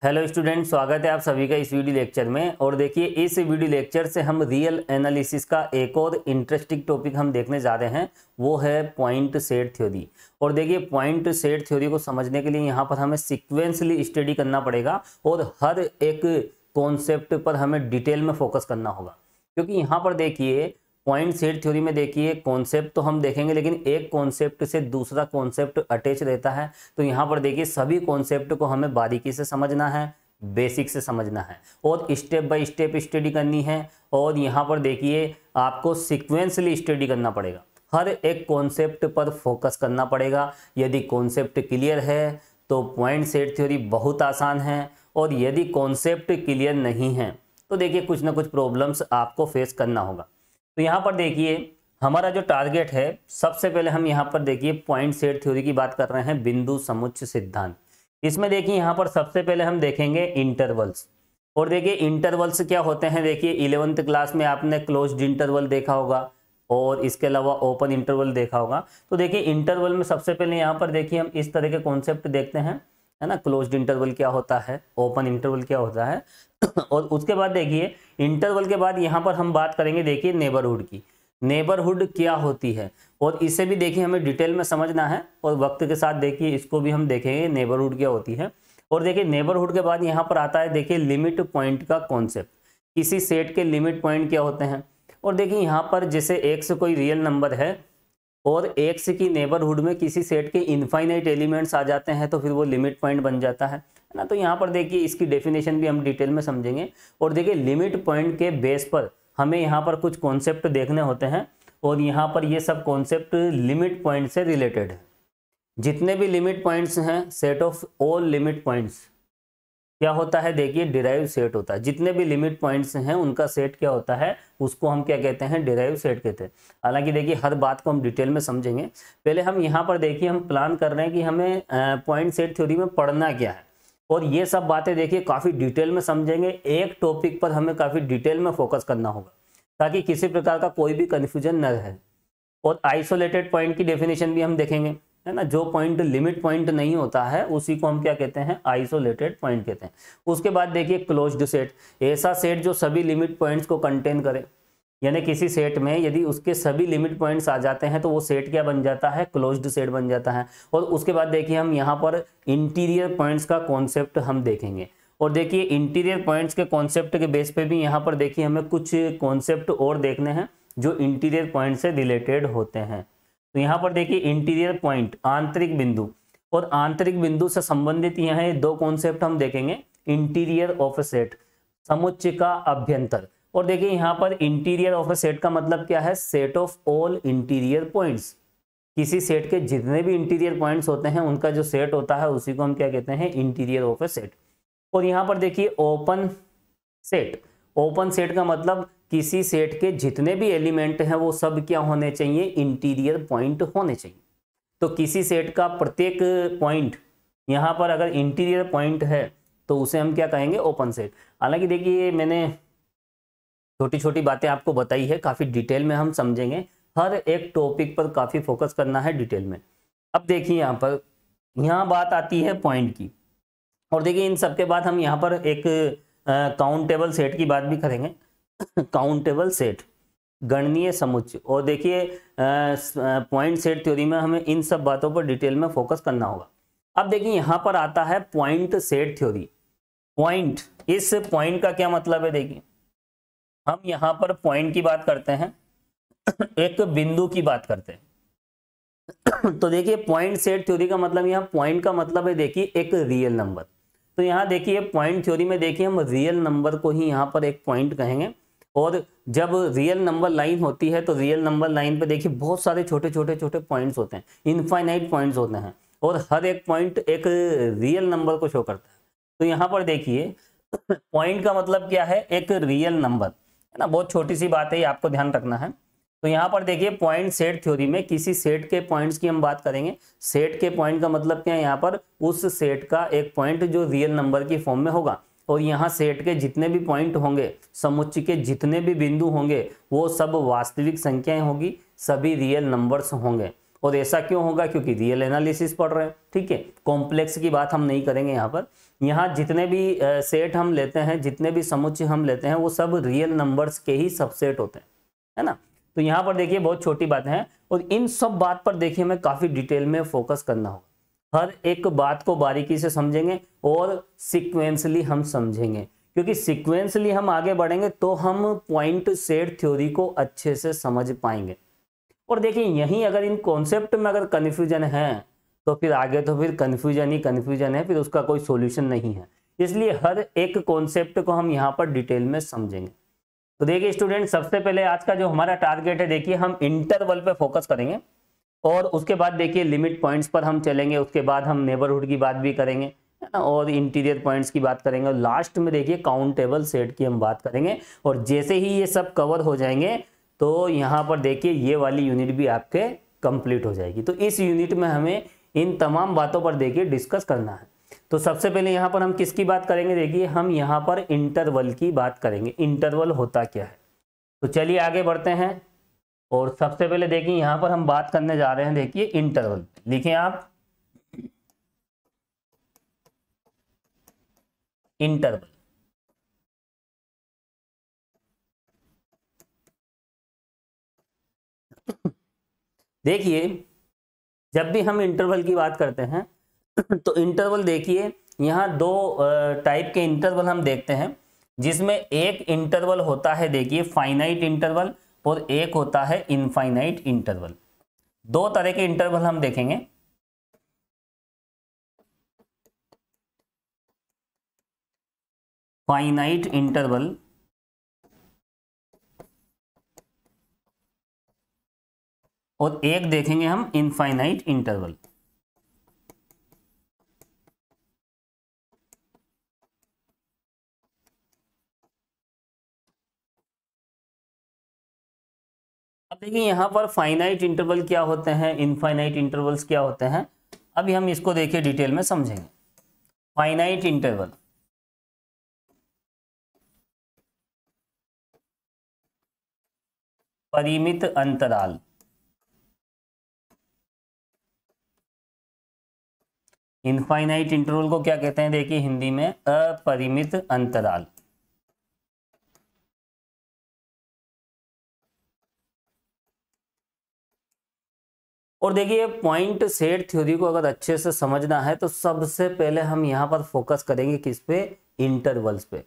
Hello student, स्वागत है आप सभी का इस वीडियो लेक्चर में। और देखिए, इस वीडियो लेक्चर से हम रियल एनालिसिस का एक और इंटरेस्टिंग टॉपिक हम देखने जा रहे हैं, वो है पॉइंट सेट थ्योरी। और देखिए, पॉइंट सेट थ्योरी को समझने के लिए यहाँ पर हमें सिक्वेंसली स्टडी करना पड़ेगा और हर एक कॉन्सेप्ट पर हमें डिटेल में फोकस करना होगा। क्योंकि यहाँ पर देखिए, पॉइंट सेट थ्योरी में देखिए कॉन्सेप्ट तो हम देखेंगे, लेकिन एक कॉन्सेप्ट से दूसरा कॉन्सेप्ट अटैच रहता है। तो यहाँ पर देखिए, सभी कॉन्सेप्ट को हमें बारीकी से समझना है, बेसिक से समझना है और स्टेप बाय स्टेप स्टडी करनी है। और यहाँ पर देखिए, आपको सीक्वेंसली स्टडी करना पड़ेगा, हर एक कॉन्सेप्ट पर फोकस करना पड़ेगा। यदि कॉन्सेप्ट क्लियर है तो पॉइंट सेट थ्योरी बहुत आसान है, और यदि कॉन्सेप्ट क्लियर नहीं है तो देखिए कुछ ना कुछ प्रॉब्लम्स आपको फेस करना होगा। तो यहाँ पर देखिए, हमारा जो टारगेट है, सबसे पहले हम यहाँ पर देखिए पॉइंट सेट थ्योरी की बात कर रहे हैं, बिंदु समुच्चय सिद्धांत। इसमें देखिए यहाँ पर सबसे पहले हम देखेंगे इंटरवल्स। और देखिए इंटरवल्स क्या होते हैं, देखिए 11th क्लास में आपने क्लोज्ड इंटरवल देखा होगा और इसके अलावा ओपन इंटरवल देखा होगा। तो देखिए इंटरवल में सबसे पहले यहाँ पर देखिए हम इस तरह के कॉन्सेप्ट देखते हैं, है ना। क्लोज्ड इंटरवल क्या होता है, ओपन इंटरवल क्या होता है और उसके बाद देखिए इंटरवल के बाद यहाँ पर हम बात करेंगे देखिए नेबरहुड की। नेबरहुड क्या होती है और इसे भी देखिए हमें डिटेल में समझना है, और वक्त के साथ देखिए इसको भी हम देखेंगे नेबरहुड क्या होती है। और देखिए नेबरहुड के बाद यहाँ पर आता है देखिए लिमिट पॉइंट का कॉन्सेप्ट। किसी सेट के लिमिट पॉइंट क्या होते हैं। और देखिए यहाँ पर जैसे x कोई रियल नंबर है और x की नेबरहुड में किसी सेट के इनफाइनाइट एलिमेंट्स आ जाते हैं, तो फिर वो लिमिट पॉइंट बन जाता है ना। तो यहाँ पर देखिए इसकी डेफिनेशन भी हम डिटेल में समझेंगे। और देखिए लिमिट पॉइंट के बेस पर हमें यहाँ पर कुछ कॉन्सेप्ट देखने होते हैं, और यहाँ पर ये सब कॉन्सेप्ट लिमिट पॉइंट से रिलेटेड है। जितने भी लिमिट पॉइंट्स हैं, set of all limit points क्या होता है, देखिए डिराइव सेट होता है। जितने भी लिमिट पॉइंट्स हैं उनका सेट क्या होता है, उसको हम क्या कहते हैं, डिराइव सेट कहते हैं। हालांकि देखिए हर बात को हम डिटेल में समझेंगे। पहले हम यहाँ पर देखिए हम प्लान कर रहे हैं कि हमें पॉइंट सेट थ्योरी में पढ़ना क्या है, और ये सब बातें देखिए काफ़ी डिटेल में समझेंगे। एक टॉपिक पर हमें काफ़ी डिटेल में फोकस करना होगा ताकि किसी प्रकार का कोई भी कन्फ्यूजन न रहे। और आइसोलेटेड पॉइंट की डेफिनेशन भी हम देखेंगे, है ना। जो पॉइंट लिमिट पॉइंट नहीं होता है उसी को हम क्या कहते हैं, आइसोलेटेड पॉइंट कहते हैं। उसके बाद देखिए क्लोज्ड सेट, ऐसा सेट जो सभी लिमिट पॉइंट्स को कंटेन करे। यानी किसी सेट में यदि उसके सभी लिमिट पॉइंट्स आ जाते हैं तो वो सेट क्या बन जाता है, क्लोज्ड सेट बन जाता है। और उसके बाद देखिए हम यहाँ पर इंटीरियर पॉइंट्स का कॉन्सेप्ट हम देखेंगे। और देखिए इंटीरियर पॉइंट्स के कॉन्सेप्ट के बेस पे भी यहाँ पर देखिए हमें कुछ कॉन्सेप्ट और देखने हैं जो इंटीरियर पॉइंट से रिलेटेड होते हैं। तो यहाँ पर देखिए इंटीरियर पॉइंट, आंतरिक बिंदु, और आंतरिक बिंदु से संबंधित यहाँ दो कॉन्सेप्ट हम देखेंगे। इंटीरियर ऑफ ए सेट, समुच्चय का अभ्यंतर। और देखिए यहाँ पर इंटीरियर ऑफ ए सेट का मतलब क्या है, set of all interior points. किसी सेट के जितने भी इंटीरियर पॉइंट्स होते हैं उनका जो सेट होता है उसी को हम क्या कहते हैं, इंटीरियर ऑफ ए सेट। और यहाँ पर देखिए ओपन सेट, ओपन सेट का मतलब किसी सेट के जितने भी एलिमेंट हैं वो सब क्या होने चाहिए, इंटीरियर पॉइंट होने चाहिए। तो किसी सेट का प्रत्येक पॉइंट यहाँ पर अगर इंटीरियर पॉइंट है तो उसे हम क्या कहेंगे, ओपन सेट। हालांकि देखिए मैंने छोटी छोटी बातें आपको बताई है, काफ़ी डिटेल में हम समझेंगे। हर एक टॉपिक पर काफ़ी फोकस करना है डिटेल में। अब देखिए यहाँ बात आती है पॉइंट की। और देखिए इन सब के बाद हम यहाँ पर एक काउंटेबल सेट की बात भी करेंगे। काउंटेबल सेट, गणनीय समुच्चय। और देखिए पॉइंट सेट थ्योरी में हमें इन सब बातों पर डिटेल में फोकस करना होगा। अब देखिए यहाँ पर आता है पॉइंट सेट थ्योरी। पॉइंट, इस पॉइंट का क्या मतलब है, देखिए हम यहाँ पर पॉइंट की बात करते हैं, एक बिंदु की बात करते हैं। तो देखिए पॉइंट सेट थ्योरी का मतलब, यहाँ पॉइंट का मतलब है देखिए एक रियल नंबर। तो यहाँ देखिए पॉइंट थ्योरी में देखिए हम रियल नंबर को ही यहाँ पर एक पॉइंट कहेंगे। और जब रियल नंबर लाइन होती है तो रियल नंबर लाइन पे देखिए बहुत सारे छोटे छोटे पॉइंट्स होते हैं, इनफाइनाइट पॉइंट्स होते हैं, और हर एक पॉइंट एक रियल नंबर को शो करता है। तो यहाँ पर देखिए पॉइंट का मतलब क्या है, एक रियल नंबर, है ना। बहुत छोटी सी बात है, ये आपको ध्यान रखना है। तो यहाँ पर देखिए पॉइंट सेट थ्योरी में किसी सेट के पॉइंट्स की हम बात करेंगे। सेट के पॉइंट का मतलब क्या है, यहाँ पर उस सेट का एक पॉइंट जो रियल नंबर की फॉर्म में होगा। और यहाँ सेट के जितने भी पॉइंट होंगे, समुच्चय के जितने भी बिंदु होंगे, वो सब वास्तविक संख्याएं होगी, सभी रियल नंबर्स होंगे। और ऐसा क्यों होगा, क्योंकि रियल एनालिसिस पढ़ रहे हैं। ठीक है, कॉम्प्लेक्स की बात हम नहीं करेंगे यहाँ पर। यहाँ जितने भी सेट हम लेते हैं, जितने भी समुच्चय हम लेते हैं, वो सब रियल नंबर्स के ही सबसेट होते हैं, है ना। तो यहाँ पर देखिए बहुत छोटी बातें हैं, और इन सब बात पर देखिए हमें काफी डिटेल में फोकस करना होगा। हर एक बात को बारीकी से समझेंगे और सिक्वेंसली हम समझेंगे, क्योंकि सिक्वेंसली हम आगे बढ़ेंगे तो हम पॉइंट सेट थ्योरी को अच्छे से समझ पाएंगे। और देखिए यहीं अगर इन कॉन्सेप्ट में अगर कन्फ्यूजन है तो फिर आगे तो फिर कन्फ्यूजन ही कन्फ्यूजन है, फिर उसका कोई सॉल्यूशन नहीं है। इसलिए हर एक कॉन्सेप्ट को हम यहाँ पर डिटेल में समझेंगे। तो देखिए स्टूडेंट, सबसे पहले आज का जो हमारा टारगेट है, देखिए हम इंटरवल पे फोकस करेंगे, और उसके बाद देखिए लिमिट पॉइंट्स पर हम चलेंगे, उसके बाद हम नेबरहुड की बात भी करेंगे, है ना, और इंटीरियर पॉइंट्स की बात करेंगे, और लास्ट में देखिए काउंटेबल सेट की हम बात करेंगे। और जैसे ही ये सब कवर हो जाएंगे तो यहाँ पर देखिए ये वाली यूनिट भी आपके कंप्लीट हो जाएगी। तो इस यूनिट में हमें इन तमाम बातों पर देखिए डिस्कस करना है। तो सबसे पहले यहाँ पर हम किसकी बात करेंगे, देखिए हम यहाँ पर इंटरवल की बात करेंगे। इंटरवल होता क्या है, तो चलिए आगे बढ़ते हैं। और सबसे पहले देखिए यहाँ पर हम बात करने जा रहे हैं, देखिए इंटरवल। लिखें आप इंटरवल। देखिए जब भी हम इंटरवल की बात करते हैं तो इंटरवल देखिए यहाँ दो टाइप के इंटरवल हम देखते हैं, जिसमें एक इंटरवल होता है देखिए फाइनाइट इंटरवल, और एक होता है इनफाइनाइट इंटरवल। दो तरह के इंटरवल हम देखेंगे। फाइनाइट इंटरवल और एक देखेंगे हम इनफाइनाइट इंटरवल। अब देखिए यहाँ पर फाइनाइट इंटरवल क्या होते हैं, इनफाइनाइट इंटरवल्स क्या होते हैं, अभी हम इसको देखिए डिटेल में समझेंगे। फाइनाइट इंटरवल परिमित अंतराल, इनफाइनाइट इंटरवल को क्या कहते हैं, देखिए हिंदी में अपरिमित अंतराल। और देखिए पॉइंट सेट थ्योरी को अगर अच्छे से समझना है तो सबसे पहले हम यहाँ पर फोकस करेंगे किस पे, इंटरवल्स पे।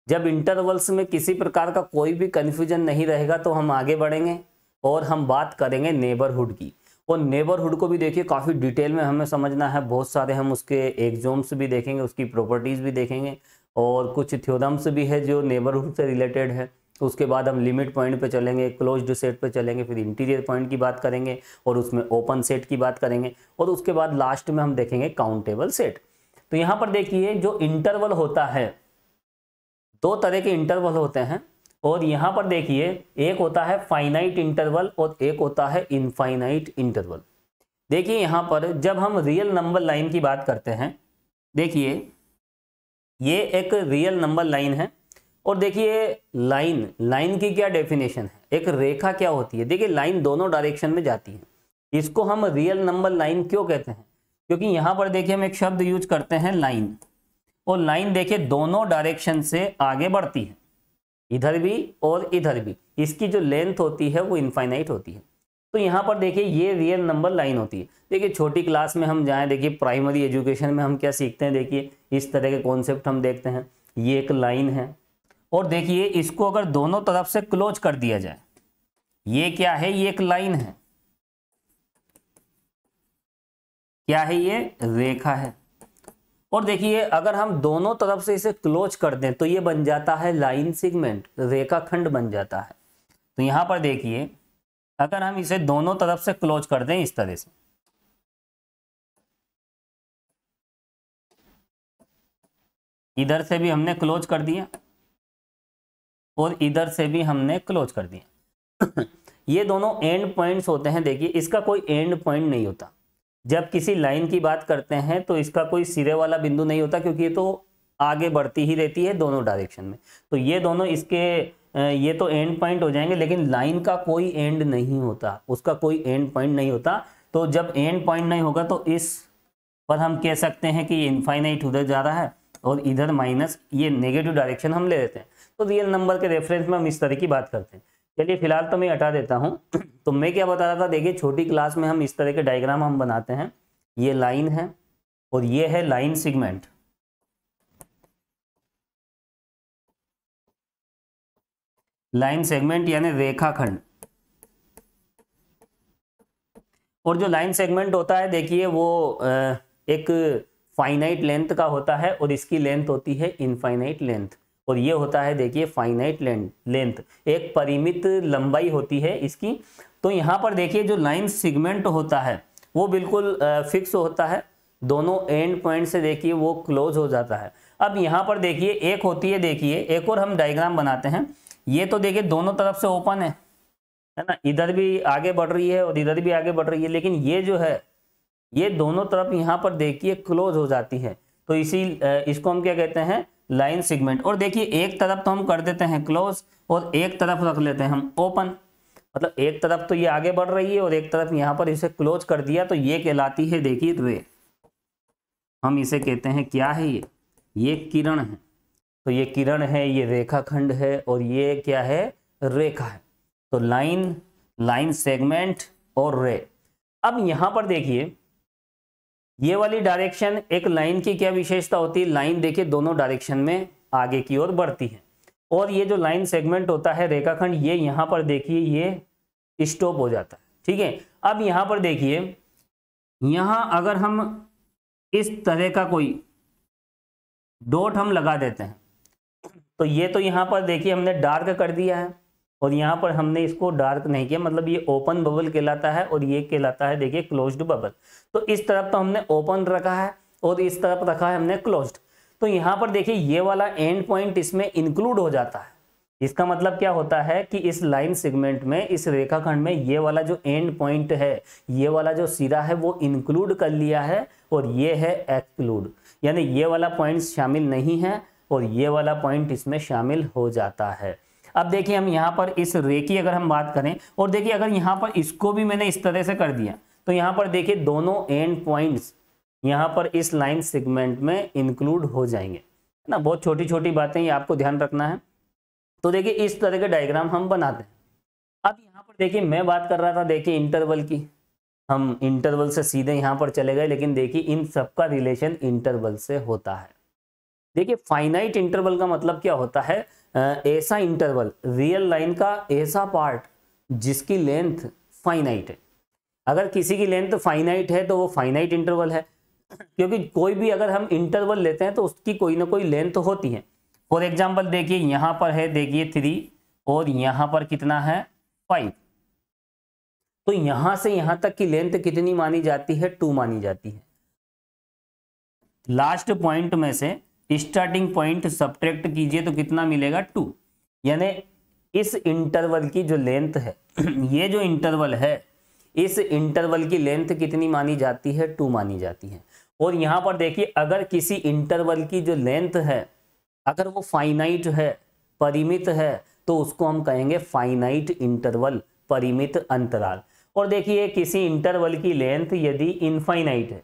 जब इंटरवल्स में किसी प्रकार का कोई भी कंफ्यूजन नहीं रहेगा तो हम आगे बढ़ेंगे और हम बात करेंगे नेबरहुड की। और नेबरहुड को भी देखिए काफ़ी डिटेल में हमें समझना है, बहुत सारे हम उसके एग्जाम्स भी देखेंगे, उसकी प्रॉपर्टीज़ भी देखेंगे, और कुछ थ्योरम्स भी है जो नेबरहुड से रिलेटेड है। तो उसके बाद हम लिमिट पॉइंट पे चलेंगे, क्लोज्ड सेट पे चलेंगे, फिर इंटीरियर पॉइंट की बात करेंगे, और उसमें ओपन सेट की बात करेंगे, और उसके बाद लास्ट में हम देखेंगे काउंटेबल सेट। तो यहाँ पर देखिए जो इंटरवल होता है, दो तरह के इंटरवल होते हैं, और यहाँ पर देखिए एक होता है फाइनाइट इंटरवल और एक होता है इनफाइनाइट इंटरवल। देखिए यहाँ पर जब हम रियल नंबर लाइन की बात करते हैं, देखिए ये एक रियल नंबर लाइन है, और देखिए लाइन की क्या डेफिनेशन है, एक रेखा क्या होती है। देखिए लाइन दोनों डायरेक्शन में जाती है, इसको हम रियल नंबर लाइन क्यों कहते हैं, क्योंकि यहाँ पर देखिए हम एक शब्द यूज करते हैं लाइन, और लाइन देखिए दोनों डायरेक्शन से आगे बढ़ती है, इधर भी और इधर भी। इसकी जो लेंथ होती है वो इनफाइनाइट होती है। तो यहाँ पर देखिए ये रियल नंबर लाइन होती है। देखिए छोटी क्लास में हम जाएं, देखिए प्राइमरी एजुकेशन में हम क्या सीखते हैं, देखिए इस तरह के कॉन्सेप्ट हम देखते हैं। ये एक लाइन है, और देखिए इसको अगर दोनों तरफ से क्लोज कर दिया जाए, ये क्या है, ये एक लाइन है, क्या है, ये रेखा है। और देखिए अगर हम दोनों तरफ से इसे क्लोज कर दें तो ये बन जाता है लाइन सेगमेंट, रेखाखंड बन जाता है। तो यहां पर देखिए अगर हम इसे दोनों तरफ से क्लोज कर दें इस तरह से, इधर से भी हमने क्लोज कर दिया और इधर से भी हमने क्लोज कर दिया ये दोनों एंड पॉइंट्स होते हैं। देखिए इसका कोई एंड पॉइंट नहीं होता। जब किसी लाइन की बात करते हैं तो इसका कोई सिरे वाला बिंदु नहीं होता, क्योंकि ये तो आगे बढ़ती ही रहती है दोनों डायरेक्शन में। तो ये दोनों इसके ये तो एंड पॉइंट हो जाएंगे, लेकिन लाइन का कोई एंड नहीं होता, उसका कोई एंड पॉइंट नहीं होता। तो जब एंड पॉइंट नहीं होगा तो इस पर हम कह सकते हैं कि ये इनफाइनाइट उधर जा रहा है और इधर माइनस ये नेगेटिव डायरेक्शन हम ले लेते हैं। तो रियल नंबर के रेफरेंस में हम इस तरह की बात करते हैं। चलिए फिलहाल तो मैं हटा देता हूँ। तो मैं क्या बता रहा था, देखिए छोटी क्लास में हम इस तरह के डायग्राम हम बनाते हैं। ये लाइन है और ये है लाइन सेगमेंट। लाइन सेगमेंट यानी रेखाखंड। और जो लाइन सेगमेंट होता है देखिए वो एक फाइनाइट लेंथ का होता है और इसकी लेंथ होती है इनफाइनाइट लेंथ। और ये होता है देखिए फाइनाइट लेंथ, एक परिमित लंबाई होती है इसकी। तो यहाँ पर देखिए जो लाइन सेगमेंट होता है वो बिल्कुल फिक्स होता है, दोनों एंड पॉइंट से देखिए वो क्लोज हो जाता है। अब यहाँ पर देखिए एक होती है, देखिए एक और हम डायग्राम बनाते हैं। ये तो देखिए दोनों तरफ से ओपन है ना, इधर भी आगे बढ़ रही है और इधर भी आगे बढ़ रही है, लेकिन ये जो है ये दोनों तरफ यहाँ पर देखिए क्लोज हो जाती है। तो इसको हम क्या कहते हैं, लाइन सेगमेंट। और देखिए एक तरफ तो हम कर देते हैं क्लोज और एक तरफ रख लेते हैं हम ओपन। मतलब एक तरफ तो ये आगे बढ़ रही है और एक तरफ यहाँ पर इसे क्लोज कर दिया, तो ये कहलाती है देखिए रे। हम इसे कहते हैं क्या है, ये किरण है। तो ये किरण है, ये रेखाखंड है और ये क्या है, रेखा है। तो लाइन सेगमेंट और रे। अब यहां पर देखिए ये वाली डायरेक्शन, एक लाइन की क्या विशेषता होती है, लाइन देखिए दोनों डायरेक्शन में आगे की ओर बढ़ती है। और ये जो लाइन सेगमेंट होता है रेखाखंड, ये यहां पर देखिए ये स्टॉप हो जाता है। ठीक है, अब यहां पर देखिए यहां अगर हम इस तरह का कोई डॉट हम लगा देते हैं तो ये तो यहां पर देखिए हमने डार्क कर दिया है और यहाँ पर हमने इसको डार्क नहीं किया, मतलब ये ओपन बबल कहलाता है और ये कहलाता है देखिए क्लोज्ड बबल। तो इस तरफ तो हमने ओपन रखा है और इस तरफ रखा है हमने क्लोज्ड। तो यहाँ पर देखिए ये वाला एंड पॉइंट इसमें इंक्लूड हो जाता है। इसका मतलब क्या होता है कि इस लाइन सेगमेंट में, इस रेखाखंड में ये वाला जो एंड पॉइंट है, ये वाला जो सिरा है वो इंक्लूड कर लिया है और ये है एक्सक्लूड, यानी ये वाला पॉइंट शामिल नहीं है और ये वाला पॉइंट इसमें शामिल हो जाता है। अब देखिए हम यहाँ पर इस रे की अगर हम बात करें और देखिए अगर यहाँ पर इसको भी मैंने इस तरह से कर दिया तो यहाँ पर देखिए दोनों एंड पॉइंट्स यहाँ पर इस लाइन सेगमेंट में इंक्लूड हो जाएंगे, है ना। बहुत छोटी छोटी बातें ये आपको ध्यान रखना है। तो देखिए इस तरह के डायग्राम हम बनाते हैं। अब यहाँ पर देखिए मैं बात कर रहा था देखिए इंटरवल की, हम इंटरवल से सीधे यहाँ पर चले गए, लेकिन देखिए इन सबका रिलेशन इंटरवल से होता है। देखिए फाइनाइट इंटरवल का मतलब क्या होता है, ऐसा इंटरवल, रियल लाइन का ऐसा पार्ट जिसकी लेंथ फाइनाइट है। अगर किसी की लेंथ फाइनाइट है तो वो फाइनाइट इंटरवल है, क्योंकि कोई भी अगर हम इंटरवल लेते हैं तो उसकी कोई ना कोई लेंथ होती है। फॉर एग्जांपल देखिए यहाँ पर है देखिए 3 और यहाँ पर कितना है 5। तो यहां से यहां तक की लेंथ कितनी मानी जाती है, 2 मानी जाती है। लास्ट पॉइंट में से स्टार्टिंग पॉइंट सब्ट्रैक्ट कीजिए तो कितना मिलेगा 2। यानी इस इंटरवल की जो लेंथ है ये जो इंटरवल है, इस इंटरवल की लेंथ कितनी मानी जाती है, 2 मानी जाती है। और यहां पर देखिए अगर किसी इंटरवल की जो लेंथ है अगर वो फाइनाइट है, परिमित है, तो उसको हम कहेंगे फाइनाइट इंटरवल, परिमित अंतराल। और देखिए किसी इंटरवल की लेंथ यदि इनफाइनाइट है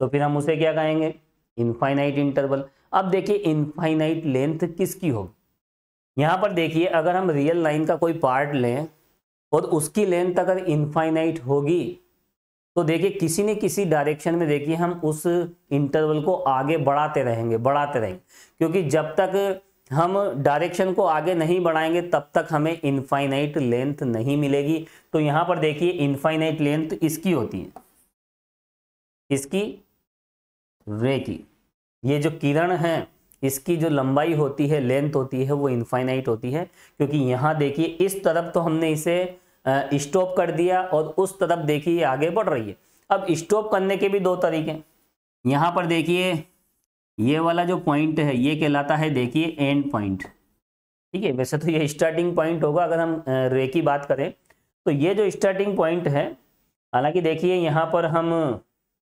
तो फिर हम उसे क्या कहेंगे, इनफाइनाइट इंटरवल। अब देखिए इनफाइनाइट लेंथ किसकी होगी, यहां पर देखिए अगर हम रियल लाइन का कोई पार्ट लें और उसकी लेंथ अगर इनफाइनाइट होगी तो देखिए किसी न किसी डायरेक्शन में देखिए हम उस इंटरवल को आगे बढ़ाते रहेंगे, क्योंकि जब तक हम डायरेक्शन को आगे नहीं बढ़ाएंगे तब तक हमें इनफाइनाइट लेंथ नहीं मिलेगी। तो यहां पर देखिए इनफाइनाइट लेंथ इसकी होती है, इसकी रे की, ये जो किरण है इसकी जो लंबाई होती है, लेंथ होती है, वो इनफाइनाइट होती है। क्योंकि यहाँ देखिए इस तरफ तो हमने इसे स्टॉप कर दिया और उस तरफ देखिए ये आगे बढ़ रही है। अब स्टॉप करने के भी 2 तरीके, यहाँ पर देखिए ये वाला जो पॉइंट है ये कहलाता है देखिए एंड पॉइंट। ठीक है, वैसे तो ये स्टार्टिंग पॉइंट होगा अगर हम रे की बात करें तो ये जो स्टार्टिंग पॉइंट है, हालांकि देखिए यहाँ पर हम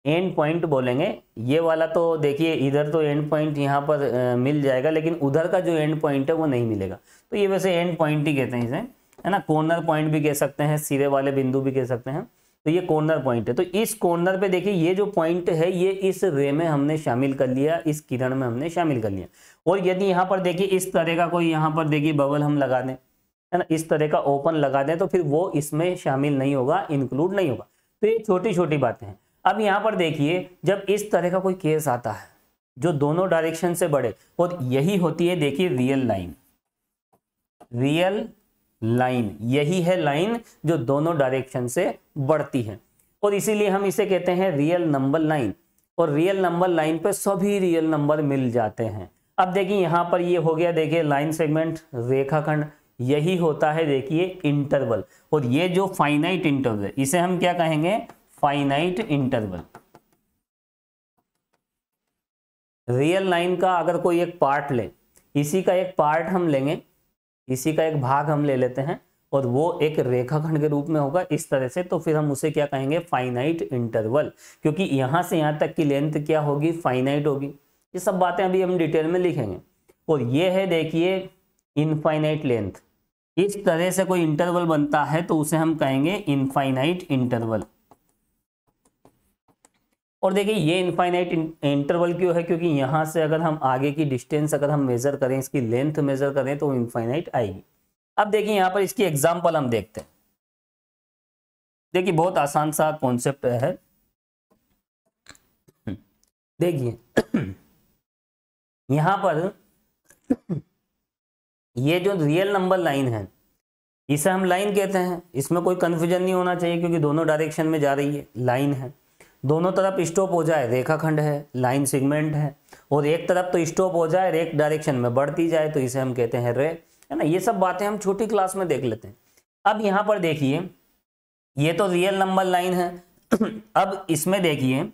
एंड पॉइंट बोलेंगे, ये वाला तो देखिए इधर तो एंड पॉइंट यहाँ पर मिल जाएगा, लेकिन उधर का जो एंड पॉइंट है वो नहीं मिलेगा। तो ये वैसे एंड पॉइंट ही कहते हैं इसे, है ना। कॉर्नर पॉइंट भी कह सकते हैं, सिरे वाले बिंदु भी कह सकते हैं। तो ये कॉर्नर पॉइंट है। तो इस कॉर्नर पे देखिए ये जो पॉइंट है ये इस रे में हमने शामिल कर लिया, इस किरण में हमने शामिल कर लिया। और यदि यहाँ पर देखिए इस तरह का कोई यहाँ पर देखिए बबल हम लगा दें, है ना, इस तरह का ओपन लगा दें, तो फिर वो इसमें शामिल नहीं होगा, इंक्लूड नहीं होगा। तो ये छोटी छोटी बातें हैं। अब यहाँ पर देखिए जब इस तरह का कोई केस आता है जो दोनों डायरेक्शन से बढ़े, और यही होती है देखिए रियल लाइन। रियल लाइन यही है लाइन जो दोनों डायरेक्शन से बढ़ती है, और इसीलिए हम इसे कहते हैं रियल नंबर लाइन। और रियल नंबर लाइन पे सभी रियल नंबर मिल जाते हैं। अब देखिए यहाँ पर ये हो गया देखिए लाइन सेगमेंट, रेखाखंड, यही होता है देखिए इंटरवल। और ये जो फाइनाइट इंटरवल इसे हम क्या कहेंगे, फाइनाइट इंटरवल। रियल लाइन का अगर कोई एक पार्ट ले, इसी का एक पार्ट हम लेंगे, इसी का एक भाग हम ले लेते हैं, और वो एक रेखाखंड के रूप में होगा इस तरह से, तो फिर हम उसे क्या कहेंगे, फाइनाइट इंटरवल। क्योंकि यहां से यहां तक की लेंथ क्या होगी, फाइनाइट होगी। ये सब बातें अभी हम डिटेल में लिखेंगे। और ये है देखिए इनफाइनाइट लेंथ। इस तरह से कोई इंटरवल बनता है तो उसे हम कहेंगे इनफाइनाइट इंटरवल। और देखिए ये इनफाइनाइट इंटरवल क्यों है, क्योंकि यहां से अगर हम आगे की डिस्टेंस अगर हम मेजर करें, इसकी लेंथ मेजर करें, तो इनफाइनाइट आएगी। अब देखिए यहां पर इसकी एग्जांपल हम देखते हैं। देखिए बहुत आसान सा कॉन्सेप्ट है। देखिए यहां पर ये जो रियल नंबर लाइन है इसे हम लाइन कहते हैं। इसमें कोई कंफ्यूजन नहीं होना चाहिए, क्योंकि दोनों डायरेक्शन में जा रही है, लाइन है। दोनों तरफ स्टॉप हो जाए, रेखाखंड है, लाइन सेगमेंट है। और एक तरफ तो स्टॉप हो जाए, एक डायरेक्शन में बढ़ती जाए, तो इसे हम कहते हैं रे, है ना। ये सब बातें हम छोटी क्लास में देख लेते हैं। अब यहाँ पर देखिए ये तो रियल नंबर लाइन है। अब इसमें देखिए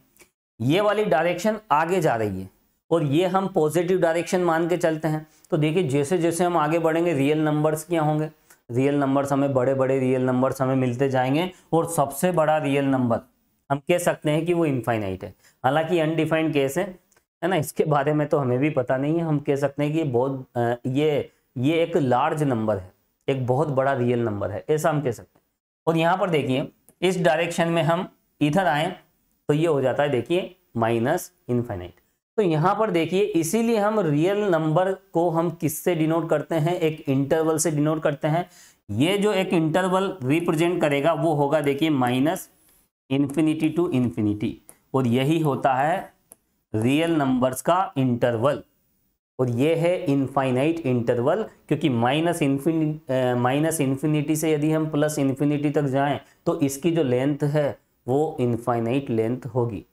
ये वाली डायरेक्शन आगे जा रही है, और ये हम पॉजिटिव डायरेक्शन मान के चलते हैं। तो देखिए जैसे जैसे हम आगे बढ़ेंगे रियल नंबर्स क्या होंगे, रियल नंबर्स हमें बड़े बड़े रियल नंबर्स हमें मिलते जाएंगे। और सबसे बड़ा रियल नंबर हम कह सकते हैं कि वो इनफाइनाइट है। हालांकि अनडिफाइंड केस है ना, इसके बारे में तो हमें भी पता नहीं है। हम कह सकते हैं कि बहुत ये एक लार्ज नंबर है, एक बहुत बड़ा रियल नंबर है, ऐसा हम कह सकते हैं। और यहाँ पर देखिए इस डायरेक्शन में हम इधर आए तो ये हो जाता है देखिए माइनस इनफाइनाइट। तो यहाँ पर देखिए इसीलिए हम रियल नंबर को हम किससे डिनोट करते हैं, एक इंटरवल से डिनोट करते हैं। ये जो एक इंटरवल रिप्रेजेंट करेगा वो होगा देखिए माइनस इन्फिनिटी टू इन्फिनिटी, और यही होता है रियल नंबर्स का इंटरवल। और ये है इनफाइनाइट इंटरवल, क्योंकि माइनस इन्फिनिटी से यदि हम प्लस इन्फिनिटी तक जाएं तो इसकी जो लेंथ है वो इनफाइनाइट लेंथ होगी।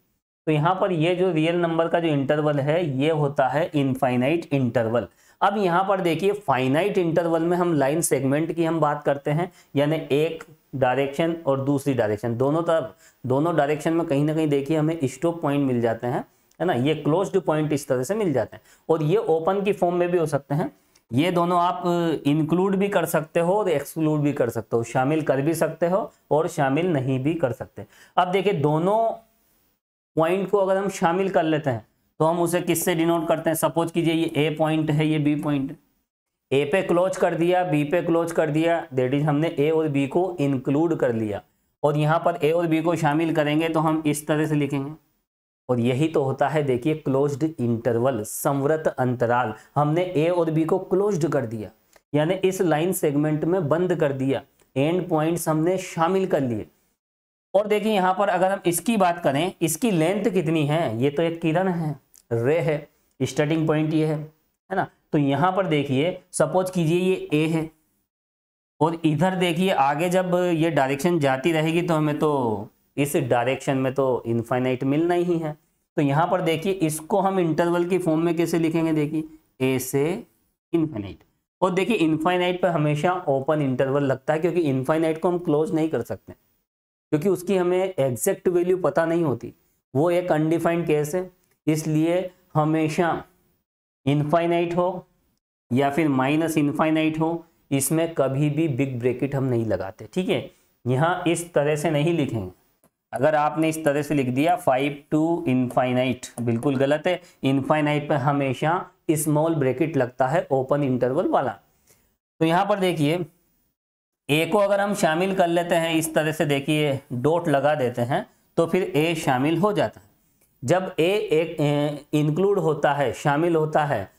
तो यहाँ पर ये जो रियल नंबर का जो इंटरवल है ये होता है इनफाइनाइट इंटरवल। अब यहाँ पर देखिए फाइनाइट इंटरवल में हम लाइन सेगमेंट की हम बात करते हैं, यानी एक डायरेक्शन और दूसरी डायरेक्शन, दोनों तरफ दोनों डायरेक्शन में कहीं ना कहीं देखिए हमें स्टॉप पॉइंट मिल जाते हैं, है ना। ये क्लोज्ड पॉइंट इस तरह से मिल जाते हैं, और ये ओपन की फॉर्म में भी हो सकते हैं। ये दोनों आप इंक्लूड भी कर सकते हो और एक्सक्लूड भी कर सकते हो, शामिल कर भी सकते हो और शामिल नहीं भी कर सकते। अब देखिए दोनों पॉइंट को अगर हम शामिल कर लेते हैं तो हम उसे किससे डिनोट करते हैं। सपोज कीजिए ये ए पॉइंट है, ये बी पॉइंट है। ए पे क्लोज कर दिया, बी पे क्लोज कर दिया, दैट इज हमने ए और बी को इंक्लूड कर लिया। और यहाँ पर ए और बी को शामिल करेंगे तो हम इस तरह से लिखेंगे, और यही तो होता है देखिए क्लोज्ड इंटरवल, संवृत अंतराल। हमने ए और बी को क्लोज्ड कर दिया, यानी इस लाइन सेगमेंट में बंद कर दिया, एंड पॉइंट्स हमने शामिल कर लिए। और देखिए यहाँ पर अगर हम इसकी बात करें, इसकी लेंथ कितनी है, ये तो एक किरण है, रे है, स्टार्टिंग पॉइंट ये है ना। तो यहाँ पर देखिए सपोज कीजिए ये ए है, और इधर देखिए आगे जब ये डायरेक्शन जाती रहेगी तो हमें तो इस डायरेक्शन में तो इनफाइनाइट मिलना ही है। तो यहाँ पर देखिए इसको हम इंटरवल की फॉर्म में कैसे लिखेंगे, देखिए ए से इनफाइनाइट। और देखिए इनफाइनाइट पर हमेशा ओपन इंटरवल लगता है, क्योंकि इनफाइनाइट को हम क्लोज नहीं कर सकते, क्योंकि उसकी हमें एग्जैक्ट वैल्यू पता नहीं होती, वो एक अनडिफाइंड केस है। इसलिए हमेशा इनफाइनाइट हो या फिर माइनस इनफाइनाइट हो, इसमें कभी भी बिग ब्रैकेट हम नहीं लगाते, ठीक है। यहाँ इस तरह से नहीं लिखेंगे। अगर आपने इस तरह से लिख दिया 5 टू इनफाइनाइट, बिल्कुल गलत है। इनफाइनाइट पे हमेशा स्मॉल ब्रैकेट लगता है, ओपन इंटरवल वाला। तो यहाँ पर देखिए ए को अगर हम शामिल कर लेते हैं इस तरह से, देखिए डॉट लगा देते हैं, तो फिर ए शामिल हो जाता है। जब ए एक इंक्लूड होता है, शामिल होता है,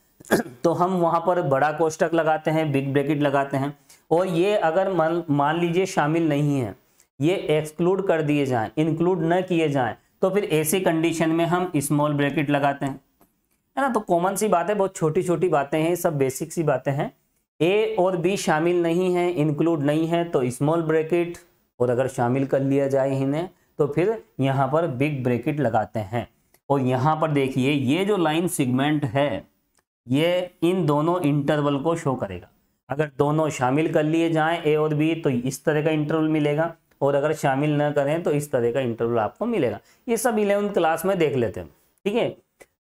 तो हम वहां पर बड़ा कोष्टक लगाते हैं, बिग ब्रैकेट लगाते हैं। और ये अगर मान लीजिए शामिल नहीं है, ये एक्सक्लूड कर दिए जाएं, इंक्लूड न किए जाएं, तो फिर ऐसी कंडीशन में हम स्मॉल ब्रैकेट लगाते हैं, है ना। तो कॉमन सी बात है, बहुत छोटी छोटी बातें हैं, सब बेसिक सी बातें हैं। ए और बी शामिल नहीं है, इंक्लूड नहीं है, तो स्मॉल ब्रैकेट, और अगर शामिल कर लिया जाए इन्हें तो फिर यहाँ पर बिग ब्रैकेट लगाते हैं। और यहाँ पर देखिए ये जो लाइन सेगमेंट है ये इन दोनों इंटरवल को शो करेगा। अगर दोनों शामिल कर लिए जाएं ए और बी तो इस तरह का इंटरवल मिलेगा, और अगर शामिल न करें तो इस तरह का इंटरवल आपको मिलेगा। ये सब 11वीं क्लास में देख लेते हैं, ठीक है।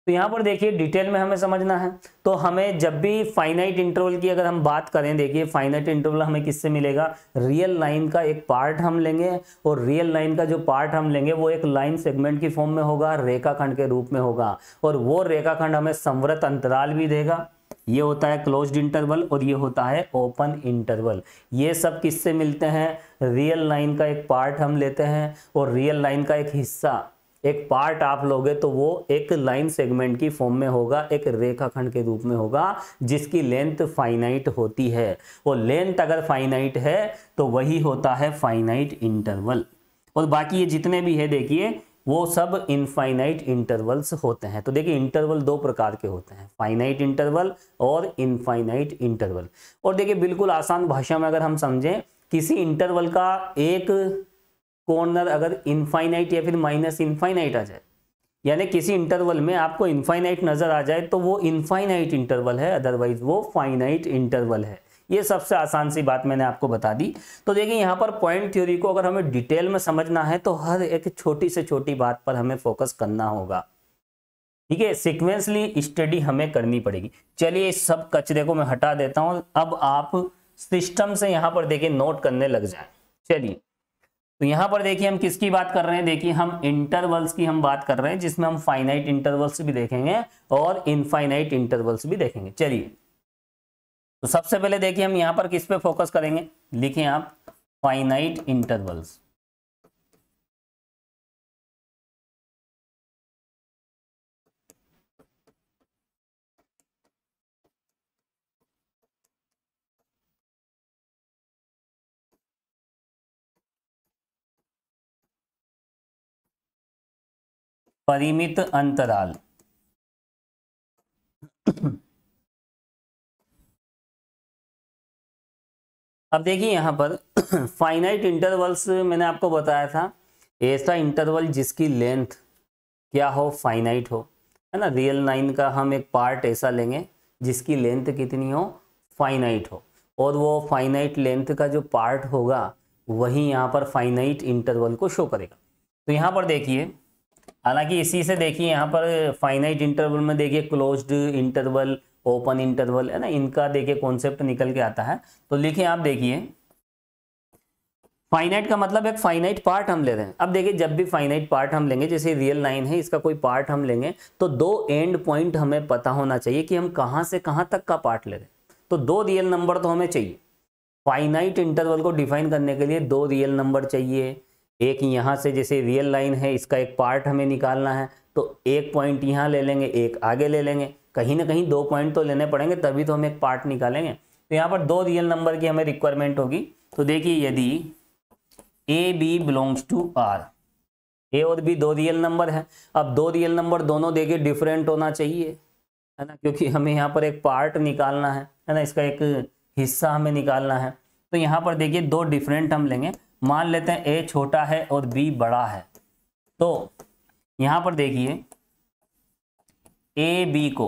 तो यहाँ पर देखिए डिटेल में हमें समझना है, तो हमें जब भी फाइनाइट इंटरवल की अगर हम बात करें, देखिए फाइनाइट इंटरवल हमें किससे मिलेगा, रियल लाइन का एक पार्ट हम लेंगे, और रियल लाइन का जो पार्ट हम लेंगे वो एक लाइन सेगमेंट की फॉर्म में होगा, रेखाखंड के रूप में होगा, और वो रेखाखंड हमें संवृत अंतराल भी देगा। ये होता है क्लोज्ड इंटरवल और ये होता है ओपन इंटरवल। ये सब किससे मिलते हैं, रियल लाइन का एक पार्ट हम लेते हैं और रियल लाइन का एक हिस्सा, एक पार्ट आप लोगे तो वो एक लाइन सेगमेंट की फॉर्म में होगा, एक रेखाखंड के रूप में होगा, जिसकी लेंथ फाइनाइट होती है। और लेंथ अगर फाइनाइट है तो वही होता है फाइनाइट इंटरवल। और बाकी ये जितने भी है देखिए वो सब इनफाइनाइट इंटरवल्स होते हैं। तो देखिए इंटरवल दो प्रकार के होते हैं, फाइनाइट इंटरवल और इनफाइनाइट इंटरवल। और देखिए बिल्कुल आसान भाषा में अगर हम समझें, किसी इंटरवल का एक कॉर्नर अगर इनफाइनाइट या फिर माइनस इनफाइनाइट आ जाए, यानी किसी इंटरवल में आपको इनफाइनाइट नजर आ जाए तो वो इनफाइनाइट इंटरवल है, अदरवाइज वो फाइनाइट इंटरवल है। ये सबसे आसान सी बात मैंने आपको बता दी। तो देखिए यहाँ पर पॉइंट थ्योरी को अगर हमें डिटेल में समझना है तो हर एक छोटी से छोटी बात पर हमें फोकस करना होगा, ठीक है। सीक्वेंसली स्टडी हमें करनी पड़ेगी। चलिए इस सब कचरे को मैं हटा देता हूं, अब आप सिस्टम से यहाँ पर देखिए नोट करने लग जाए। चलिए तो यहां पर देखिए हम किसकी बात कर रहे हैं, देखिए हम इंटरवल्स की हम बात कर रहे हैं, जिसमें हम फाइनाइट इंटरवल्स भी देखेंगे और इनफाइनाइट इंटरवल्स भी देखेंगे। चलिए तो सबसे पहले देखिए हम यहां पर किस पे फोकस करेंगे, लिखें आप फाइनाइट इंटरवल्स। परिमित अंतराल अब देखिए यहां पर फाइनाइट इंटरवल्स मैंने आपको बताया था, ऐसा इंटरवल जिसकी लेंथ क्या हो, फाइनाइट हो, है ना। रियल लाइन का हम एक पार्ट ऐसा लेंगे जिसकी लेंथ कितनी हो, फाइनाइट हो, और वो फाइनाइट लेंथ का जो पार्ट होगा वही यहाँ पर फाइनाइट इंटरवल को शो करेगा। तो यहाँ पर देखिए, हालांकि इसी से देखिए यहाँ पर फाइनाइट इंटरवल में देखिए क्लोज्ड इंटरवल, ओपन इंटरवल, है ना, इनका देखिए कॉन्सेप्ट निकल के आता है। तो लिखिए आप देखिए फाइनाइट का मतलब एक फाइनाइट पार्ट हम ले रहे हैं। अब देखिए जब भी फाइनाइट पार्ट हम लेंगे, जैसे रियल लाइन है इसका कोई पार्ट हम लेंगे, तो दो एंड पॉइंट हमें पता होना चाहिए कि हम कहां से कहां तक का पार्ट ले रहे हैं। तो दो रियल नंबर तो हमें चाहिए, फाइनाइट इंटरवल को डिफाइन करने के लिए दो रियल नंबर चाहिए। एक यहाँ से, जैसे रियल लाइन है इसका एक पार्ट हमें निकालना है, तो एक पॉइंट यहाँ ले लेंगे, एक आगे ले लेंगे, कहीं ना कहीं दो पॉइंट तो लेने पड़ेंगे तभी तो हम एक पार्ट निकालेंगे। तो यहाँ पर दो रियल नंबर की हमें रिक्वायरमेंट होगी। तो देखिए यदि a B belongs to R, a और बी दो रियल नंबर है। अब दो रियल नंबर दोनों देखिए डिफरेंट होना चाहिए, है ना, क्योंकि हमें यहाँ पर एक पार्ट निकालना है ना, इसका एक हिस्सा हमें निकालना है। तो यहाँ पर देखिए दो डिफरेंट हम लेंगे, मान लेते हैं ए छोटा है और बी बड़ा है। तो यहाँ पर देखिए ए बी को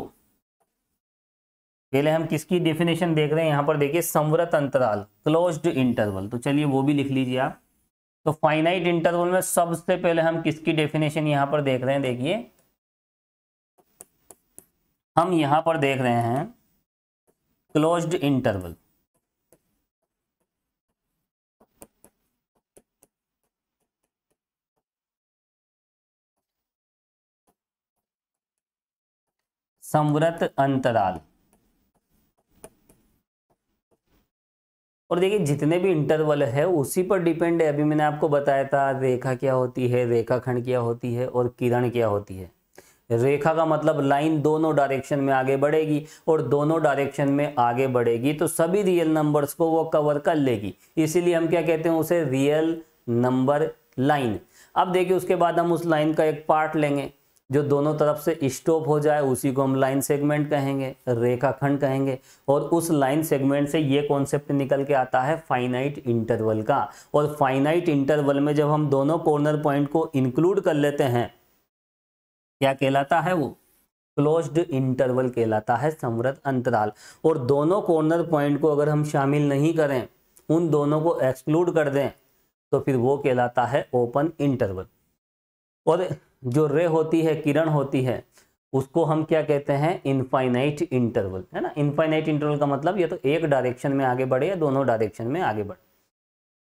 पहले हम किसकी डेफिनेशन देख रहे हैं, यहाँ पर देखिए संवृत अंतराल, क्लोज्ड इंटरवल। तो चलिए वो भी लिख लीजिए आप। तो फाइनाइट इंटरवल में सबसे पहले हम किसकी डेफिनेशन यहां पर देख रहे हैं, देखिए हम यहां पर देख रहे हैं क्लोज्ड इंटरवल। संवृत अंतराल, और देखिए जितने भी इंटरवल है उसी पर डिपेंड है। अभी मैंने आपको बताया था रेखा क्या होती है, रेखाखंड क्या होती है और किरण क्या होती है। रेखा का मतलब लाइन दोनों डायरेक्शन में आगे बढ़ेगी, और दोनों डायरेक्शन में आगे बढ़ेगी तो सभी रियल नंबर्स को वो कवर कर लेगी, इसीलिए हम क्या कहते हैं उसे रियल नंबर लाइन। अब देखिए उसके बाद हम उस लाइन का एक पार्ट लेंगे जो दोनों तरफ से स्टॉप हो जाए, उसी को हम लाइन सेगमेंट कहेंगे, रेखाखंड कहेंगे। और उस लाइन सेगमेंट से ये कॉन्सेप्ट निकल के आता है फाइनाइट इंटरवल का। और फाइनाइट इंटरवल में जब हम दोनों कॉर्नर पॉइंट को इंक्लूड कर लेते हैं, क्या कहलाता है वो? क्लोज्ड इंटरवल कहलाता है, समवर्त अंतराल। और दोनों कॉर्नर पॉइंट को अगर हम शामिल नहीं करें, उन दोनों को एक्सक्लूड कर दें, तो फिर वो कहलाता है ओपन इंटरवल। और जो रे होती है, किरण होती है, उसको हम क्या कहते हैं? इनफाइनाइट इंटरवल, है ना। इनफाइनाइट इंटरवल का मतलब ये तो एक डायरेक्शन में आगे बढ़े या दोनों डायरेक्शन में आगे बढ़े।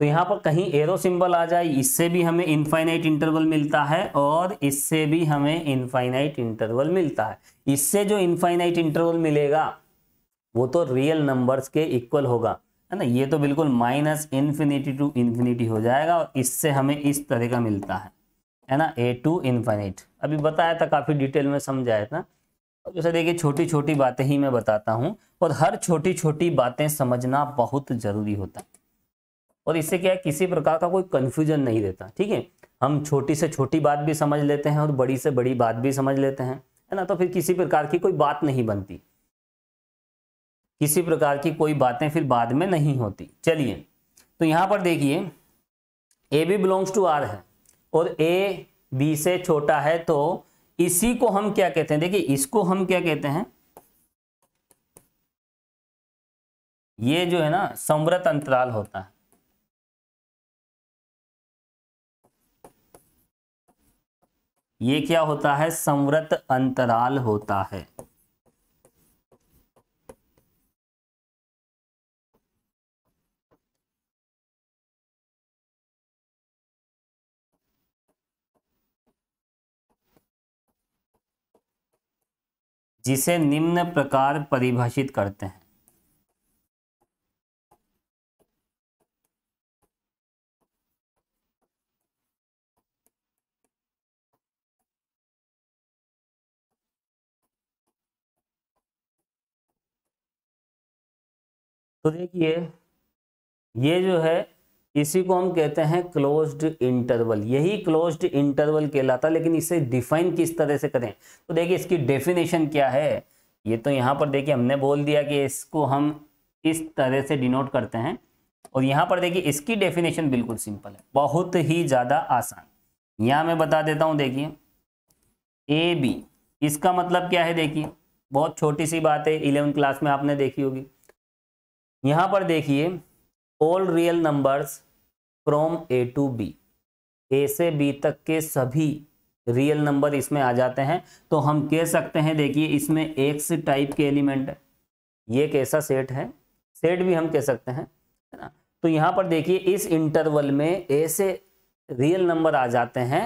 तो यहाँ पर कहीं एरो सिंबल आ जाए, इससे भी हमें इनफाइनाइट इंटरवल मिलता है और इससे भी हमें इनफाइनाइट इंटरवल मिलता है। इससे जो इनफाइनाइट इंटरवल मिलेगा वो तो रियल नंबर्स के इक्वल होगा, है ना। ये तो बिल्कुल माइनस इन्फिनिटी टू इन्फिनिटी हो जाएगा, और इससे हमें इस तरह का मिलता है ना, ए टू इनफाइनाइट। अभी बताया था, काफी डिटेल में समझाया था। जैसे देखिए छोटी छोटी बातें ही मैं बताता हूँ, और हर छोटी छोटी बातें समझना बहुत जरूरी होता है। और इससे क्या है, किसी प्रकार का कोई कंफ्यूजन नहीं रहता, ठीक है। हम छोटी से छोटी बात भी समझ लेते हैं और बड़ी से बड़ी बात भी समझ लेते हैं, है ना। तो फिर किसी प्रकार की कोई बात नहीं बनती, किसी प्रकार की कोई बातें फिर बाद में नहीं होती। चलिए, तो यहां पर देखिए A B belongs to R है और ए बी से छोटा है, तो इसी को हम क्या कहते हैं? देखिए इसको हम क्या कहते हैं? ये जो है ना समवर्त अंतराल होता है। ये क्या होता है? समवर्त अंतराल होता है। जिसे निम्न प्रकार परिभाषित करते हैं। तो देखिए ये जो है, इसी को हम कहते हैं क्लोज्ड इंटरवल। यही क्लोज्ड इंटरवल कहलाता है, लेकिन इसे डिफाइन किस तरह से करें? तो देखिए इसकी डेफिनेशन क्या है। ये तो यहाँ पर देखिए हमने बोल दिया कि इसको हम इस तरह से डिनोट करते हैं, और यहाँ पर देखिए इसकी डेफिनेशन बिल्कुल सिंपल है, बहुत ही ज़्यादा आसान। यहाँ मैं बता देता हूँ। देखिए ए बी, इसका मतलब क्या है? देखिए बहुत छोटी सी बात है, 11वीं क्लास में आपने देखी होगी। यहाँ पर देखिए all real numbers from A to b, a से बी तक के सभी रियल नंबर इसमें आ जाते हैं। तो हम कह सकते हैं, देखिए इसमें एक्स टाइप के एलिमेंट है, ये एक ऐसा सेट है, सेट भी हम कह सकते हैं, है ना। तो यहाँ पर देखिए इस इंटरवल में ए से रियल नंबर आ जाते हैं।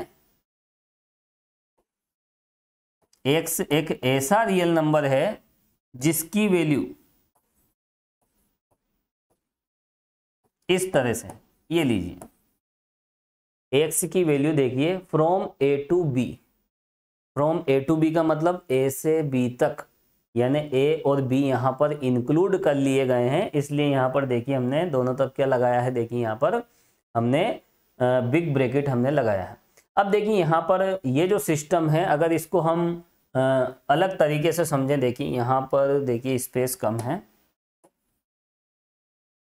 एक्स एक ऐसा रियल नंबर है जिसकी वैल्यू इस तरह से, ये लीजिए एक्स की वैल्यू देखिए from A to B. From A to B का मतलब ए से बी तक, यानी ए और बी यहाँ पर इंक्लूड कर लिए गए हैं, इसलिए यहाँ पर देखिए हमने दोनों तरफ क्या लगाया है? देखिए यहाँ पर हमने बिग ब्रैकेट हमने लगाया है। अब देखिए यहाँ पर ये जो सिस्टम है, अगर इसको हम अलग तरीके से समझें, देखिए यहाँ पर देखिए स्पेस कम है।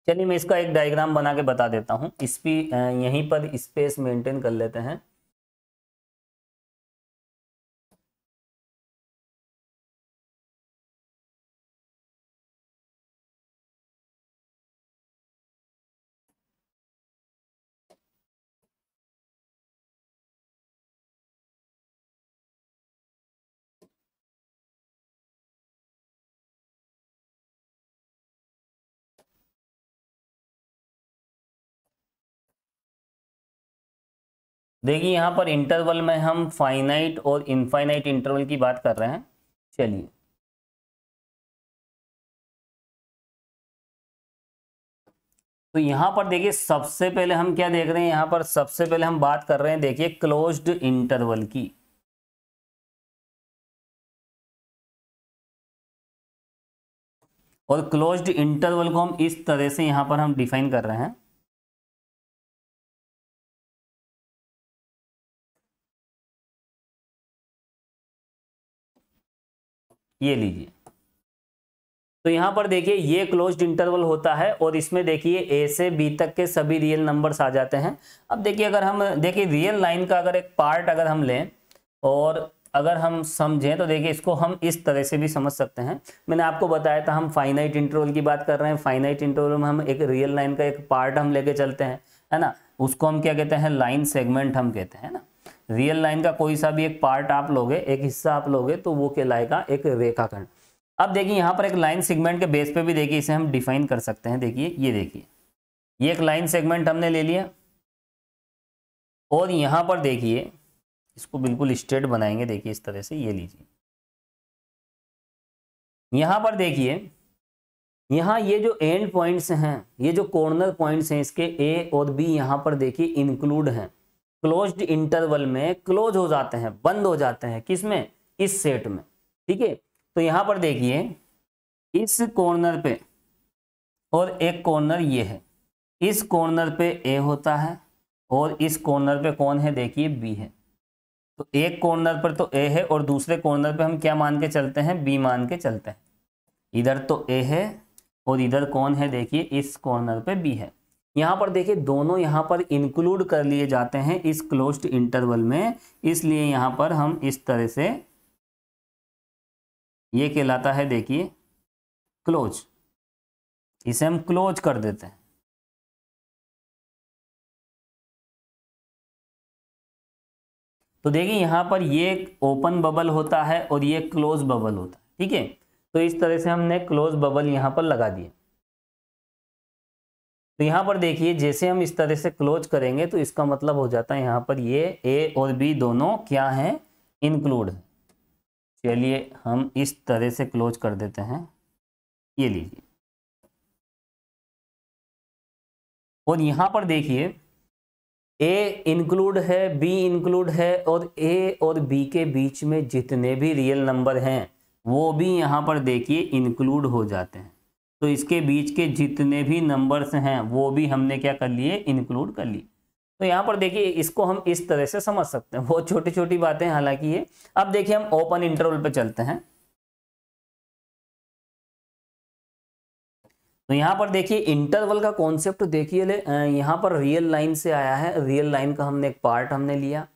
चलिए मैं इसका एक डायग्राम बना के बता देता हूँ, इस भी यहीं पर स्पेस मेंटेन कर लेते हैं। देखिए यहाँ पर इंटरवल में हम फाइनाइट और इनफाइनाइट इंटरवल की बात कर रहे हैं। चलिए तो यहां पर देखिए सबसे पहले हम क्या देख रहे हैं, यहां पर सबसे पहले हम बात कर रहे हैं देखिए क्लोज्ड इंटरवल की। और क्लोज्ड इंटरवल को हम इस तरह से यहां पर हम डिफाइन कर रहे हैं। ये लीजिए, तो यहां पर देखिए ये क्लोज्ड इंटरवल होता है और इसमें देखिए ए से बी तक के सभी रियल नंबर्स आ जाते हैं। अब देखिए अगर हम देखिए रियल लाइन का अगर एक पार्ट अगर हम लें और अगर हम समझें तो देखिए इसको हम इस तरह से भी समझ सकते हैं। मैंने आपको बताया था हम फाइनाइट इंटरवल की बात कर रहे हैं। फाइनाइट इंटरवल में हम एक रियल लाइन का एक पार्ट हम लेके चलते हैं, है ना। उसको हम क्या कहते हैं, लाइन सेगमेंट हम कहते हैं ना। रियल लाइन का कोई सा भी एक पार्ट आप लोगे, एक हिस्सा आप लोगे तो वो कहलाएगा एक रेखाखंड। अब देखिए यहाँ पर एक लाइन सेगमेंट के बेस पे भी देखिए इसे हम डिफाइन कर सकते हैं। देखिए ये देखिए ये एक लाइन सेगमेंट हमने ले लिया और यहाँ पर देखिए इसको बिल्कुल स्ट्रेट बनाएंगे। देखिए इस तरह से, ये लीजिए, यहाँ पर देखिए यहाँ ये जो एंड पॉइंट्स हैं, ये जो कॉर्नर पॉइंट्स हैं इसके ए और बी यहाँ पर देखिए इंक्लूड हैं, क्लोज्ड इंटरवल में क्लोज हो जाते हैं, बंद हो जाते हैं। किसमें, इस सेट में, ठीक है। तो यहाँ पर देखिए इस कॉर्नर पे और एक कॉर्नर ये है, इस कॉर्नर पे ए होता है और इस कॉर्नर पे कौन है, देखिए बी है। तो एक कॉर्नर पर तो ए है और दूसरे कॉर्नर पे हम क्या मान के चलते हैं, बी मान के चलते हैं। इधर तो ए है और इधर कौन है, देखिए इस कॉर्नर पे बी है। यहाँ पर देखिए दोनों यहाँ पर इंक्लूड कर लिए जाते हैं इस क्लोज्ड इंटरवल में, इसलिए यहाँ पर हम इस तरह से, ये कहलाता है देखिए क्लोज, इसे हम क्लोज कर देते हैं। तो देखिए यहाँ पर ये ओपन बबल होता है और ये क्लोज बबल होता है, ठीक है। तो इस तरह से हमने क्लोज बबल यहाँ पर लगा दिए। तो यहाँ पर देखिए जैसे हम इस तरह से क्लोज करेंगे तो इसका मतलब हो जाता है यहाँ पर ये ए और बी दोनों क्या हैं, इंक्लूड है। चलिए हम इस तरह से क्लोज कर देते हैं, ये लीजिए। और यहाँ पर देखिए ए इंक्लूड है, बी इंक्लूड है और ए और बी के बीच में जितने भी रियल नंबर हैं वो भी यहाँ पर देखिए इंक्लूड हो जाते हैं। तो इसके बीच के जितने भी नंबर्स हैं वो भी हमने क्या कर लिए, इंक्लूड कर लिए। तो यहाँ पर देखिए इसको हम इस तरह से समझ सकते हैं, बहुत छोटी छोटी बातें हालांकि ये। अब देखिए हम ओपन इंटरवल पे चलते हैं। तो यहाँ पर देखिए इंटरवल का कॉन्सेप्ट देखिए यहाँ पर रियल लाइन से आया है। रियल लाइन का हमने एक पार्ट हमने लिया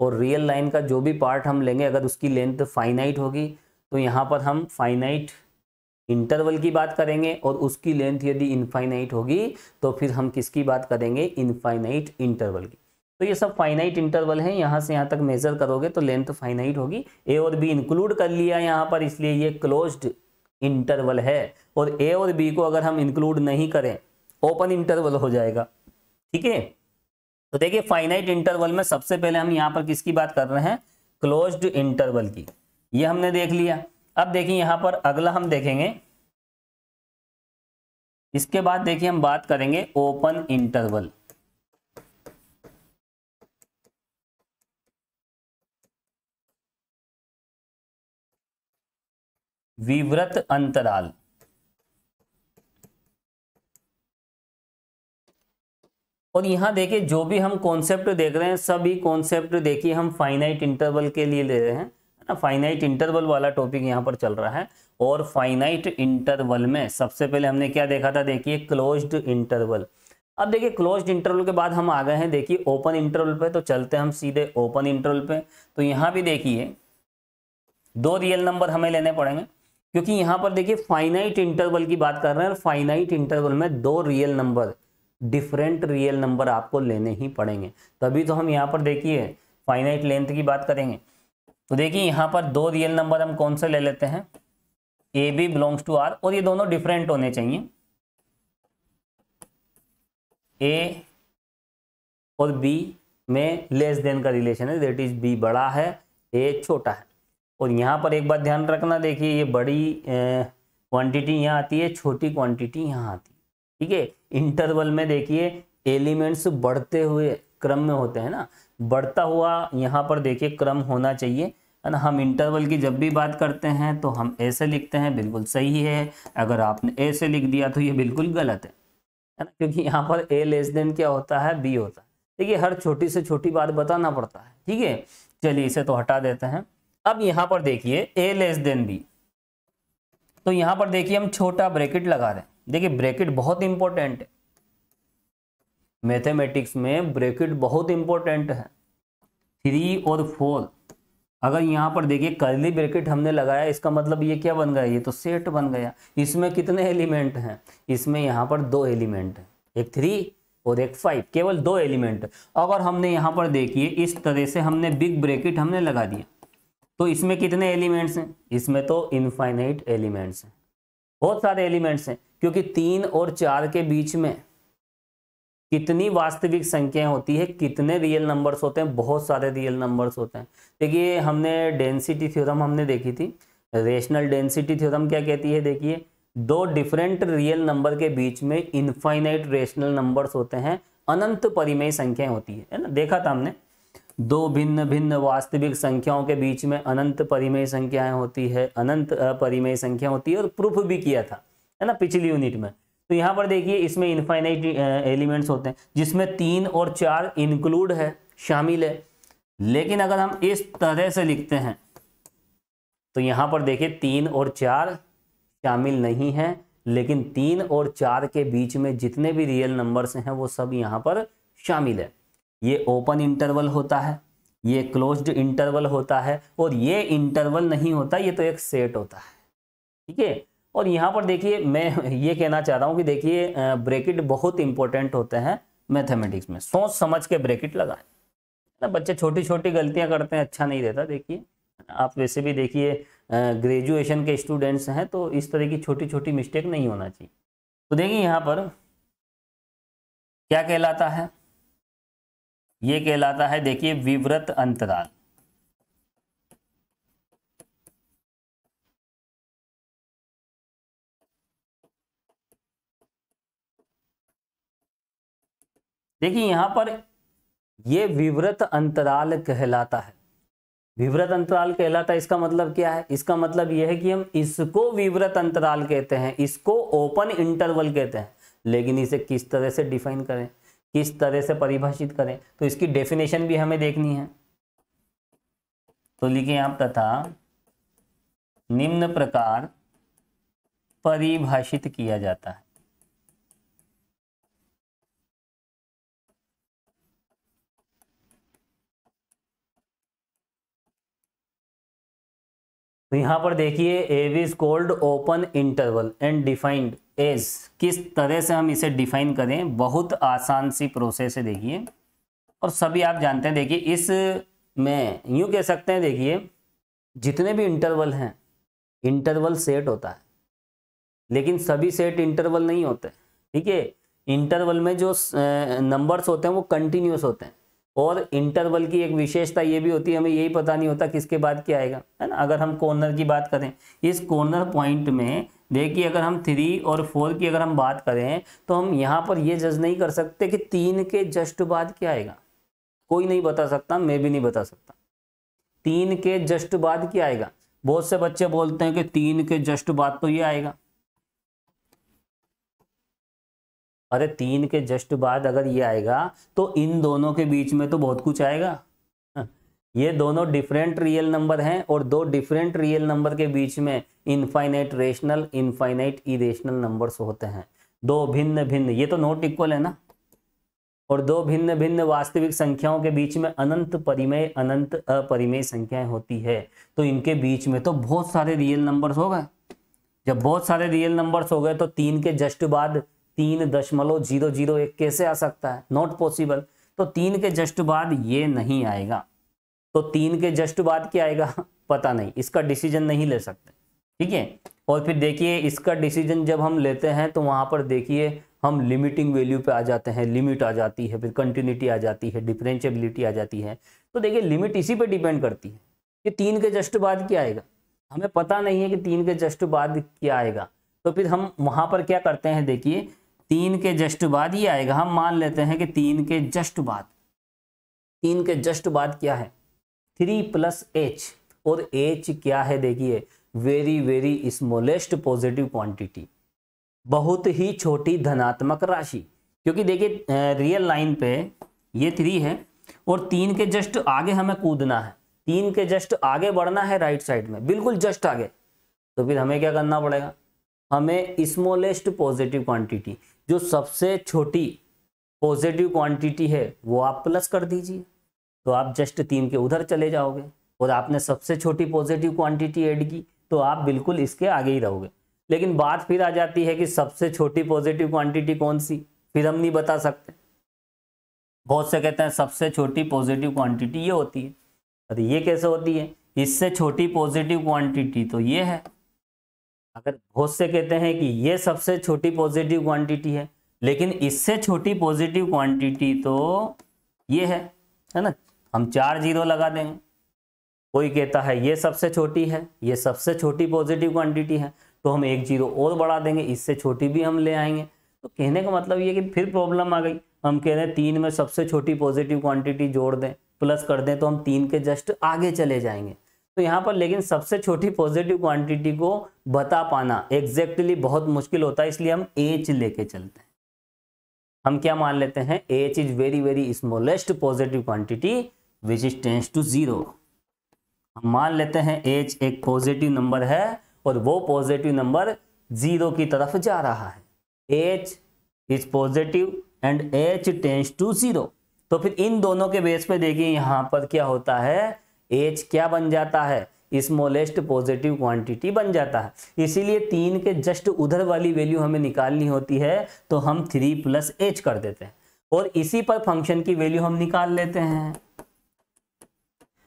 और रियल लाइन का जो भी पार्ट हम लेंगे अगर उसकी लेंथ फाइनाइट होगी तो यहाँ पर हम फाइनाइट इंटरवल की बात करेंगे और उसकी लेंथ यदि इनफाइनाइट होगी तो फिर हम किसकी बात करेंगे, इनफाइनाइट इंटरवल की। तो ये सब फाइनाइट इंटरवल है, यहाँ से यहाँ तक मेजर करोगे तो लेंथ फाइनाइट होगी। ए और बी इंक्लूड कर लिया यहाँ पर, इसलिए ये क्लोज्ड इंटरवल है। और ए और बी को अगर हम इंक्लूड नहीं करें ओपन इंटरवल हो जाएगा, ठीक है। तो देखिए फाइनाइट इंटरवल में सबसे पहले हम यहाँ पर किसकी बात कर रहे हैं, क्लोज्ड इंटरवल की, ये हमने देख लिया। अब देखिए यहाँ पर अगला हम देखेंगे, इसके बाद देखिए हम बात करेंगे ओपन इंटरवल। विवृत अंतराल। और यहाँ देखिए जो भी हम कॉन्सेप्ट देख रहे हैं सभी कॉन्सेप्ट देखिए हम फाइनाइट इंटरवल के लिए ले रहे हैं, है ना। फाइनाइट इंटरवल वाला टॉपिक यहाँ पर चल रहा है। और फाइनाइट इंटरवल में सबसे पहले हमने क्या देखा था, देखिए क्लोज्ड इंटरवल। अब देखिए क्लोज्ड इंटरवल के बाद हम आ गए हैं देखिए ओपन इंटरवल पे। तो चलते हैं हम सीधे ओपन इंटरवल पे। तो यहाँ भी देखिए दो रियल नंबर हमें लेने पड़ेंगे क्योंकि यहाँ पर देखिए फाइनाइट इंटरवल की बात कर रहे हैं और फाइनाइट इंटरवल में दो real number, different real number आपको लेने ही पड़ेंगे, तभी तो हम यहाँ पर देखिए फाइनाइट लेंथ की बात करेंगे। तो देखिए यहाँ पर दो रियल नंबर हम कौन से ले लेते हैं, A B belongs to R, और ये दोनों डिफरेंट होने चाहिए। ए और बी में लेस देन का रिलेशन है, दैट इज बी बड़ा है ए छोटा है। और यहाँ पर एक बात ध्यान रखना, देखिए ये बड़ी क्वांटिटी यहाँ आती है, छोटी क्वांटिटी यहाँ आती है, ठीक है। इंटरवल में देखिए एलिमेंट्स बढ़ते हुए क्रम में होते हैं ना, बढ़ता हुआ यहाँ पर देखिए क्रम होना चाहिए, है ना। हम इंटरवल की जब भी बात करते हैं तो हम ऐसे लिखते हैं, बिल्कुल सही है। अगर आपने ऐसे लिख दिया तो ये बिल्कुल गलत है ना, क्योंकि यहाँ पर ए लेस देन क्या होता है, बी होता है। देखिए हर छोटी से छोटी बात बताना पड़ता है, ठीक है। चलिए इसे तो हटा देते हैं। अब यहाँ पर देखिए ए लेस देन बी, तो यहाँ पर देखिए हम छोटा ब्रैकेट लगा रहे हैं। देखिए ब्रैकेट बहुत इंपॉर्टेंट है, मैथमेटिक्स में ब्रैकेट बहुत इंपॉर्टेंट है। 3 और 4, अगर यहाँ पर देखिए कर्ली ब्रैकेट हमने लगाया, इसका मतलब ये क्या बन गया, ये तो सेट बन गया। इसमें कितने एलिमेंट हैं, इसमें यहाँ पर 2 एलिमेंट हैं, एक 3 और एक 5, केवल 2 एलिमेंट। अगर हमने यहाँ पर देखिए इस तरह से हमने बिग ब्रैकेट हमने लगा दिया, तो इसमें कितने एलिमेंट्स हैं, इसमें तो इनफाइनाइट एलिमेंट्स हैं, बहुत सारे एलिमेंट्स हैं। क्योंकि 3 और 4 के बीच में कितनी वास्तविक संख्याएं होती है, कितने रियल नंबर्स होते हैं, बहुत सारे रियल नंबर्स होते हैं। देखिए हमने डेंसिटी थ्योरम हमने देखी थी, रेशनल डेंसिटी थ्योरम क्या कहती है, देखिए 2 डिफरेंट रियल नंबर के बीच में इनफाइनाइट रेशनल नंबर्स होते हैं, अनंत परिमेय संख्याएं होती है ना। देखा था हमने, 2 भिन्न भिन्न वास्तविक संख्याओं के बीच में अनंत परिमेय संख्याएं होती है, अनंत अपरिमेय संख्या होती है, और प्रूफ भी किया था, है ना, पिछली यूनिट में। तो यहाँ पर देखिए इसमें इनफाइनाइट एलिमेंट्स होते हैं, जिसमें 3 और 4 इंक्लूड है, शामिल है। लेकिन अगर हम इस तरह से लिखते हैं तो यहाँ पर देखिए 3 और 4 शामिल नहीं है, लेकिन 3 और 4 के बीच में जितने भी रियल नंबर्स हैं वो सब यहाँ पर शामिल है। ये ओपन इंटरवल होता है, ये क्लोज्ड इंटरवल होता है, और ये इंटरवल नहीं होता, ये तो एक सेट होता है, ठीक है। और यहाँ पर देखिए मैं ये कहना चाह रहा हूँ कि देखिए ब्रैकेट बहुत इंपॉर्टेंट होते हैं मैथमेटिक्स में, सोच समझ के ब्रैकेट लगाएं ना। बच्चे छोटी छोटी गलतियां करते हैं, अच्छा नहीं रहता। देखिए आप वैसे भी देखिए ग्रेजुएशन के स्टूडेंट्स हैं, तो इस तरह की छोटी छोटी मिस्टेक नहीं होना चाहिए। तो देखिए यहाँ पर क्या कहलाता है, ये कहलाता है देखिए विवृत अंतराल। देखिए यहां पर ये विवृत अंतराल कहलाता है। विवृत अंतराल कहलाता है, इसका मतलब क्या है, इसका मतलब यह है कि हम इसको विवृत अंतराल कहते हैं, इसको ओपन इंटरवल कहते हैं। लेकिन इसे किस तरह से डिफाइन करें, किस तरह से परिभाषित करें, तो इसकी डेफिनेशन भी हमें देखनी है। तो लिखें आप, तथा निम्न प्रकार परिभाषित किया जाता है। तो यहां पर देखिए एव is called open interval and defined as, किस तरह से हम इसे डिफाइन करें, बहुत आसान सी प्रोसेस है देखिए, और सभी आप जानते हैं। देखिए इस में यूं कह सकते हैं, देखिए जितने भी इंटरवल हैं, इंटरवल सेट होता है, लेकिन सभी सेट इंटरवल नहीं होते, ठीक है। इंटरवल में जो नंबर्स होते हैं वो कंटिन्यूस होते हैं, और इंटरवल की एक विशेषता ये भी होती है, हमें यही पता नहीं होता किसके बाद क्या आएगा, है ना। अगर हम कॉर्नर की बात करें, इस कॉर्नर पॉइंट में देखिए अगर हम 3 और 4 की अगर हम बात करें, तो हम यहाँ पर ये जज नहीं कर सकते कि 3 के जस्ट बाद क्या आएगा। कोई नहीं बता सकता, मैं भी नहीं बता सकता 3 के जस्ट बाद क्या आएगा। बहुत से बच्चे बोलते हैं कि 3 के जस्ट बाद तो ये आएगा। अरे 3 के जस्ट बाद अगर ये आएगा तो इन दोनों के बीच में तो बहुत कुछ आएगा। ये दोनों डिफरेंट रियल नंबर हैं, और 2 डिफरेंट रियल नंबर के बीच में infinite rational, infinite irrational numbers होते हैं। 2 भिन्न भिन्न, ये तो नॉट इक्वल है ना, और 2 भिन्न भिन्न वास्तविक संख्याओं के बीच में अनंत परिमेय, अनंत अपरिमेय संख्याएं होती है। तो इनके बीच में तो बहुत सारे रियल नंबर्स हो गए। जब बहुत सारे रियल नंबर्स हो गए तो 3 के जस्ट बाद 3.001 कैसे आ सकता है, नॉट पॉसिबल। तो 3 के जस्ट बाद ये नहीं आएगा, तो 3 के जस्ट बाद क्या आएगा पता नहीं, इसका डिसीजन नहीं ले सकते, ठीक है। और फिर देखिए इसका डिसीजन जब हम लेते हैं तो वहां पर देखिए हम लिमिटिंग वैल्यू पे आ जाते हैं, लिमिट आ जाती है, फिर कंटिन्यूटी आ जाती है, डिफरेंशिएबिलिटी आ जाती है। तो देखिए लिमिट इसी पे डिपेंड करती है कि 3 के जस्ट बाद क्या आएगा। हमें पता नहीं है कि 3 के जस्ट बाद क्या आएगा, तो फिर हम वहां पर क्या करते हैं, देखिए 3 के जस्ट बाद ये आएगा। हम मान लेते हैं कि 3 के जस्ट बाद, 3 के जस्ट बाद क्या है 3 प्लस h, और h क्या है देखिए very very smallest positive quantity, बहुत ही छोटी धनात्मक राशि। क्योंकि देखिए रियल लाइन पे ये 3 है और 3 के जस्ट आगे हमें कूदना है, 3 के जस्ट आगे बढ़ना है राइट साइड में, बिल्कुल जस्ट आगे। तो फिर हमें क्या करना पड़ेगा, हमें स्मॉलेस्ट पॉजिटिव क्वांटिटी, जो सबसे छोटी पॉजिटिव क्वांटिटी है वो आप प्लस कर दीजिए, तो आप जस्ट 3 के उधर चले जाओगे और आपने सबसे छोटी पॉजिटिव क्वांटिटी ऐड की, तो आप बिल्कुल इसके आगे ही रहोगे। लेकिन बात फिर आ जाती है कि सबसे छोटी पॉजिटिव क्वांटिटी कौन सी, फिर हम नहीं बता सकते। बहुत से कहते हैं सबसे छोटी पॉजिटिव क्वांटिटी ये होती है, अरे ये कैसे होती है, इससे छोटी पॉजिटिव क्वांटिटी तो ये है। अगर बहुत से कहते हैं कि ये सबसे छोटी पॉजिटिव क्वांटिटी है, लेकिन इससे छोटी पॉजिटिव क्वांटिटी तो ये है ना, हम 4 जीरो लगा देंगे। कोई कहता है ये सबसे छोटी है, ये सबसे छोटी पॉजिटिव क्वांटिटी है, तो हम 1 जीरो और बढ़ा देंगे, इससे छोटी भी हम ले आएंगे। तो कहने का मतलब ये कि फिर प्रॉब्लम आ गई, हम कह रहे हैं 3 में सबसे छोटी पॉजिटिव क्वांटिटी जोड़ दें, प्लस कर दें, तो हम 3 के जस्ट आगे चले जाएंगे। तो यहाँ पर लेकिन सबसे छोटी पॉजिटिव क्वांटिटी को बता पाना एग्जैक्टली बहुत मुश्किल होता है, इसलिए हम h लेके चलते हैं। हम क्या मान लेते हैं, h is very very smallest positive quantity which is tends to 0। हम मान लेते हैं h एक पॉजिटिव नंबर है और वो पॉजिटिव नंबर 0 की तरफ जा रहा है। h is positive and h tends to 0। तो फिर इन दोनों के बेस पे देखिए यहाँ पर क्या होता है, h क्या बन जाता है, स्मॉलेस्ट पॉजिटिव क्वांटिटी बन जाता है। इसीलिए 3 के जस्ट उधर वाली वैल्यू हमें निकालनी होती है, तो हम 3 प्लस h कर देते हैं और इसी पर फंक्शन की वैल्यू हम निकाल लेते हैं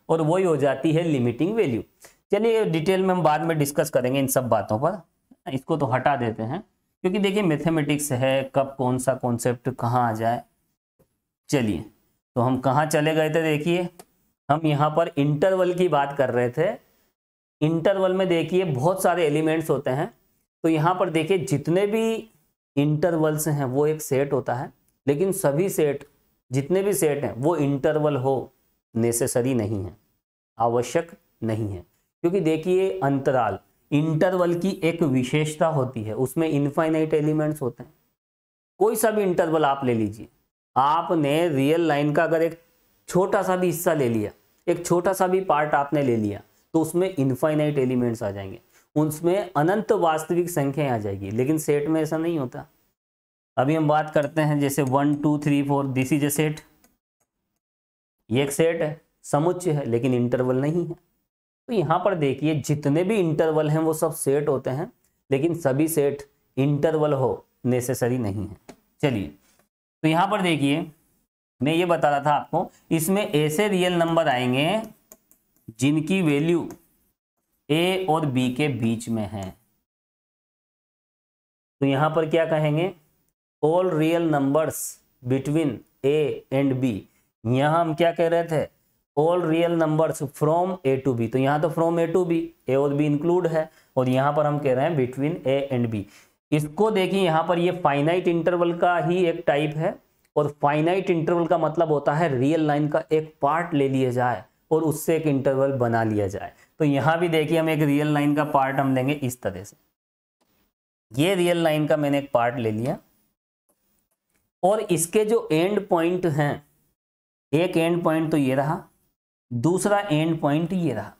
और वही हो जाती है लिमिटिंग वैल्यू। चलिए डिटेल में हम बाद में डिस्कस करेंगे इन सब बातों पर, इसको तो हटा देते हैं क्योंकि देखिए मैथमेटिक्स है, कब कौन सा कॉन्सेप्ट कहाँ आ जाए। चलिए तो हम कहाँ चले गए थे, देखिए हम यहाँ पर इंटरवल की बात कर रहे थे। इंटरवल में देखिए बहुत सारे एलिमेंट्स होते हैं, तो यहाँ पर देखिए जितने भी इंटरवल्स हैं वो एक सेट होता है, लेकिन सभी सेट, जितने भी सेट हैं वो इंटरवल हो नेसेसरी नहीं है, आवश्यक नहीं है। क्योंकि देखिए अंतराल, इंटरवल की एक विशेषता होती है, उसमें इनफाइनाइट एलिमेंट्स होते हैं। कोई सा भी इंटरवल आप ले लीजिए, आपने रियल लाइन का अगर एक छोटा सा भी हिस्सा ले लिया, एक छोटा सा भी पार्ट आपने ले लिया, तो उसमें इनफाइनाइट एलिमेंट्स आ जाएंगे, उसमें अनंत वास्तविक संख्याएं आ जाएगी। लेकिन सेट में ऐसा नहीं होता। अभी हम बात करते हैं जैसे 1 2 3 4, दिस इज ए सेट, ये एक सेट है, समुच्चय है, लेकिन इंटरवल नहीं है। तो यहाँ पर देखिए जितने भी इंटरवल हैं वो सब सेट होते हैं, लेकिन सभी सेट इंटरवल हो नेसेसरी नहीं है। चलिए तो यहाँ पर देखिए मैं ये बता रहा था आपको, इसमें ऐसे रियल नंबर आएंगे जिनकी वैल्यू a और b के बीच में है। तो यहाँ पर क्या कहेंगे, all real numbers between a and b। यहाँ हम क्या कह रहे थे, all real numbers from a to b। तो यहाँ तो फ्रॉम a टू b, a और b इंक्लूड है, और यहाँ पर हम कह रहे हैं बिटवीन a एंड b। इसको देखिए यहाँ पर ये फाइनाइट इंटरवल का ही एक टाइप है, और फाइनाइट इंटरवल का मतलब होता है रियल लाइन का एक पार्ट ले लिया जाए और उससे एक इंटरवल बना लिया जाए। तो यहाँ भी देखिए हम एक रियल लाइन का पार्ट हम लेंगे इस तरह से, ये रियल लाइन का मैंने एक पार्ट ले लिया और इसके जो एंड पॉइंट हैं, एक एंड पॉइंट तो ये रहा, दूसरा एंड पॉइंट ये रहा,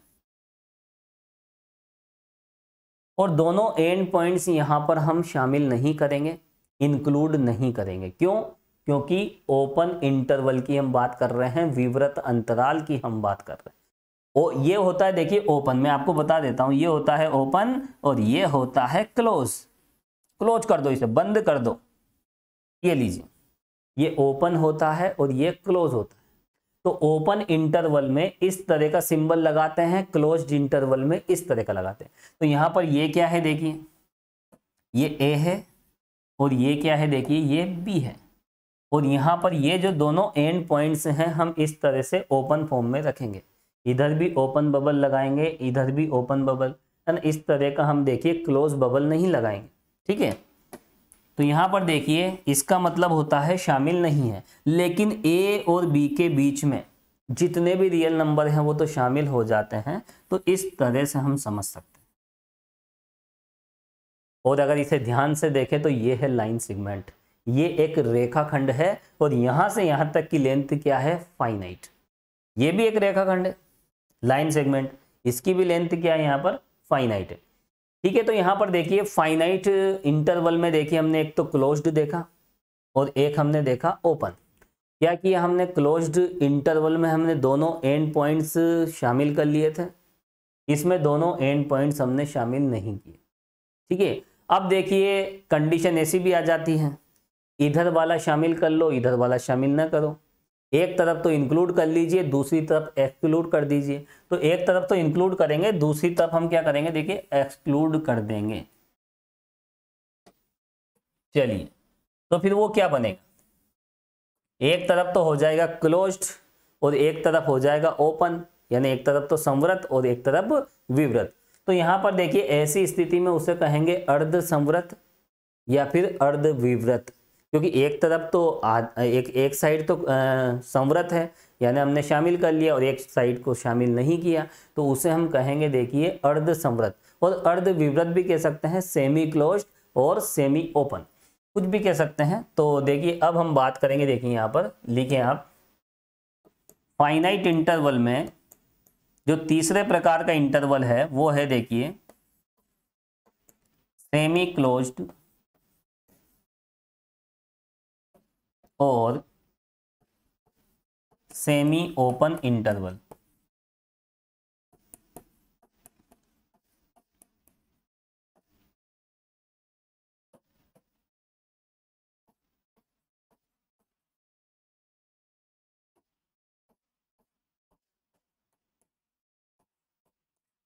और दोनों एंड पॉइंट्स यहां पर हम शामिल नहीं करेंगे, इंक्लूड नहीं करेंगे। क्यों? क्योंकि ओपन इंटरवल की हम बात कर रहे हैं, विवृत अंतराल की हम बात कर रहे हैं। और ये होता है देखिए ओपन, मैं आपको बता देता हूं, ये होता है ओपन और ये होता है क्लोज। क्लोज कर दो, इसे बंद कर दो, ये लीजिए, ये ओपन होता है और ये क्लोज होता है। तो ओपन इंटरवल में इस तरह का सिंबल लगाते हैं, क्लोज्ड इंटरवल में इस तरह का लगाते हैं। तो यहां पर ये क्या है देखिए, ये ए है और ये क्या है देखिए, ये बी है, और यहां पर ये जो दोनों एंड पॉइंट्स हैं हम इस तरह से ओपन फॉर्म में रखेंगे। इधर भी ओपन बबल लगाएंगे, इधर भी ओपन बबल, इस तरह का हम देखिए क्लोज बबल नहीं लगाएंगे। ठीक है, तो यहाँ पर देखिए इसका मतलब होता है शामिल नहीं है, लेकिन ए और बी के बीच में जितने भी रियल नंबर हैं वो तो शामिल हो जाते हैं। तो इस तरह से हम समझ सकते हैं। और अगर इसे ध्यान से देखें तो ये है लाइन सेगमेंट, ये एक रेखाखंड है और यहां से यहां तक की लेंथ क्या है, फाइनाइट। ये भी एक रेखाखंड है, लाइन सेगमेंट, इसकी भी लेंथ क्या है यहाँ पर, फाइनाइट है। ठीक है, तो यहाँ पर देखिए फाइनाइट इंटरवल में देखिए हमने एक तो क्लोज्ड देखा और एक हमने देखा ओपन। क्या किया हमने, क्लोज्ड इंटरवल में हमने दोनों एंड पॉइंट्स शामिल कर लिए थे, इसमें दोनों एंड पॉइंट्स हमने शामिल नहीं किए। ठीक है, अब देखिए कंडीशन ऐसी भी आ जाती है, इधर वाला शामिल कर लो, इधर वाला शामिल ना करो, एक तरफ तो इंक्लूड कर लीजिए, दूसरी तरफ एक्सक्लूड कर दीजिए। तो एक तरफ तो इंक्लूड करेंगे, दूसरी तरफ हम क्या करेंगे, देखिए एक्सक्लूड कर देंगे। चलिए, तो फिर वो क्या बनेगा, एक तरफ तो हो जाएगा क्लोज्ड और एक तरफ हो जाएगा ओपन, यानी एक तरफ तो संवृत और एक तरफ विवृत। तो यहां पर देखिए ऐसी स्थिति में उसे कहेंगे अर्ध संवृत या फिर अर्ध विवृत, क्योंकि एक तरफ तो एक साइड तो संवृत है, यानी हमने शामिल कर लिया, और एक साइड को शामिल नहीं किया, तो उसे हम कहेंगे देखिए अर्ध संवृत। और अर्ध विवृत भी कह सकते हैं, सेमी क्लोज्ड और सेमी ओपन, कुछ भी कह सकते हैं। तो देखिए अब हम बात करेंगे, देखिए यहाँ पर लिखें आप, फाइनाइट इंटरवल में जो तीसरे प्रकार का इंटरवल है वो है देखिए सेमी क्लोज्ड और सेमी ओपन इंटरवल।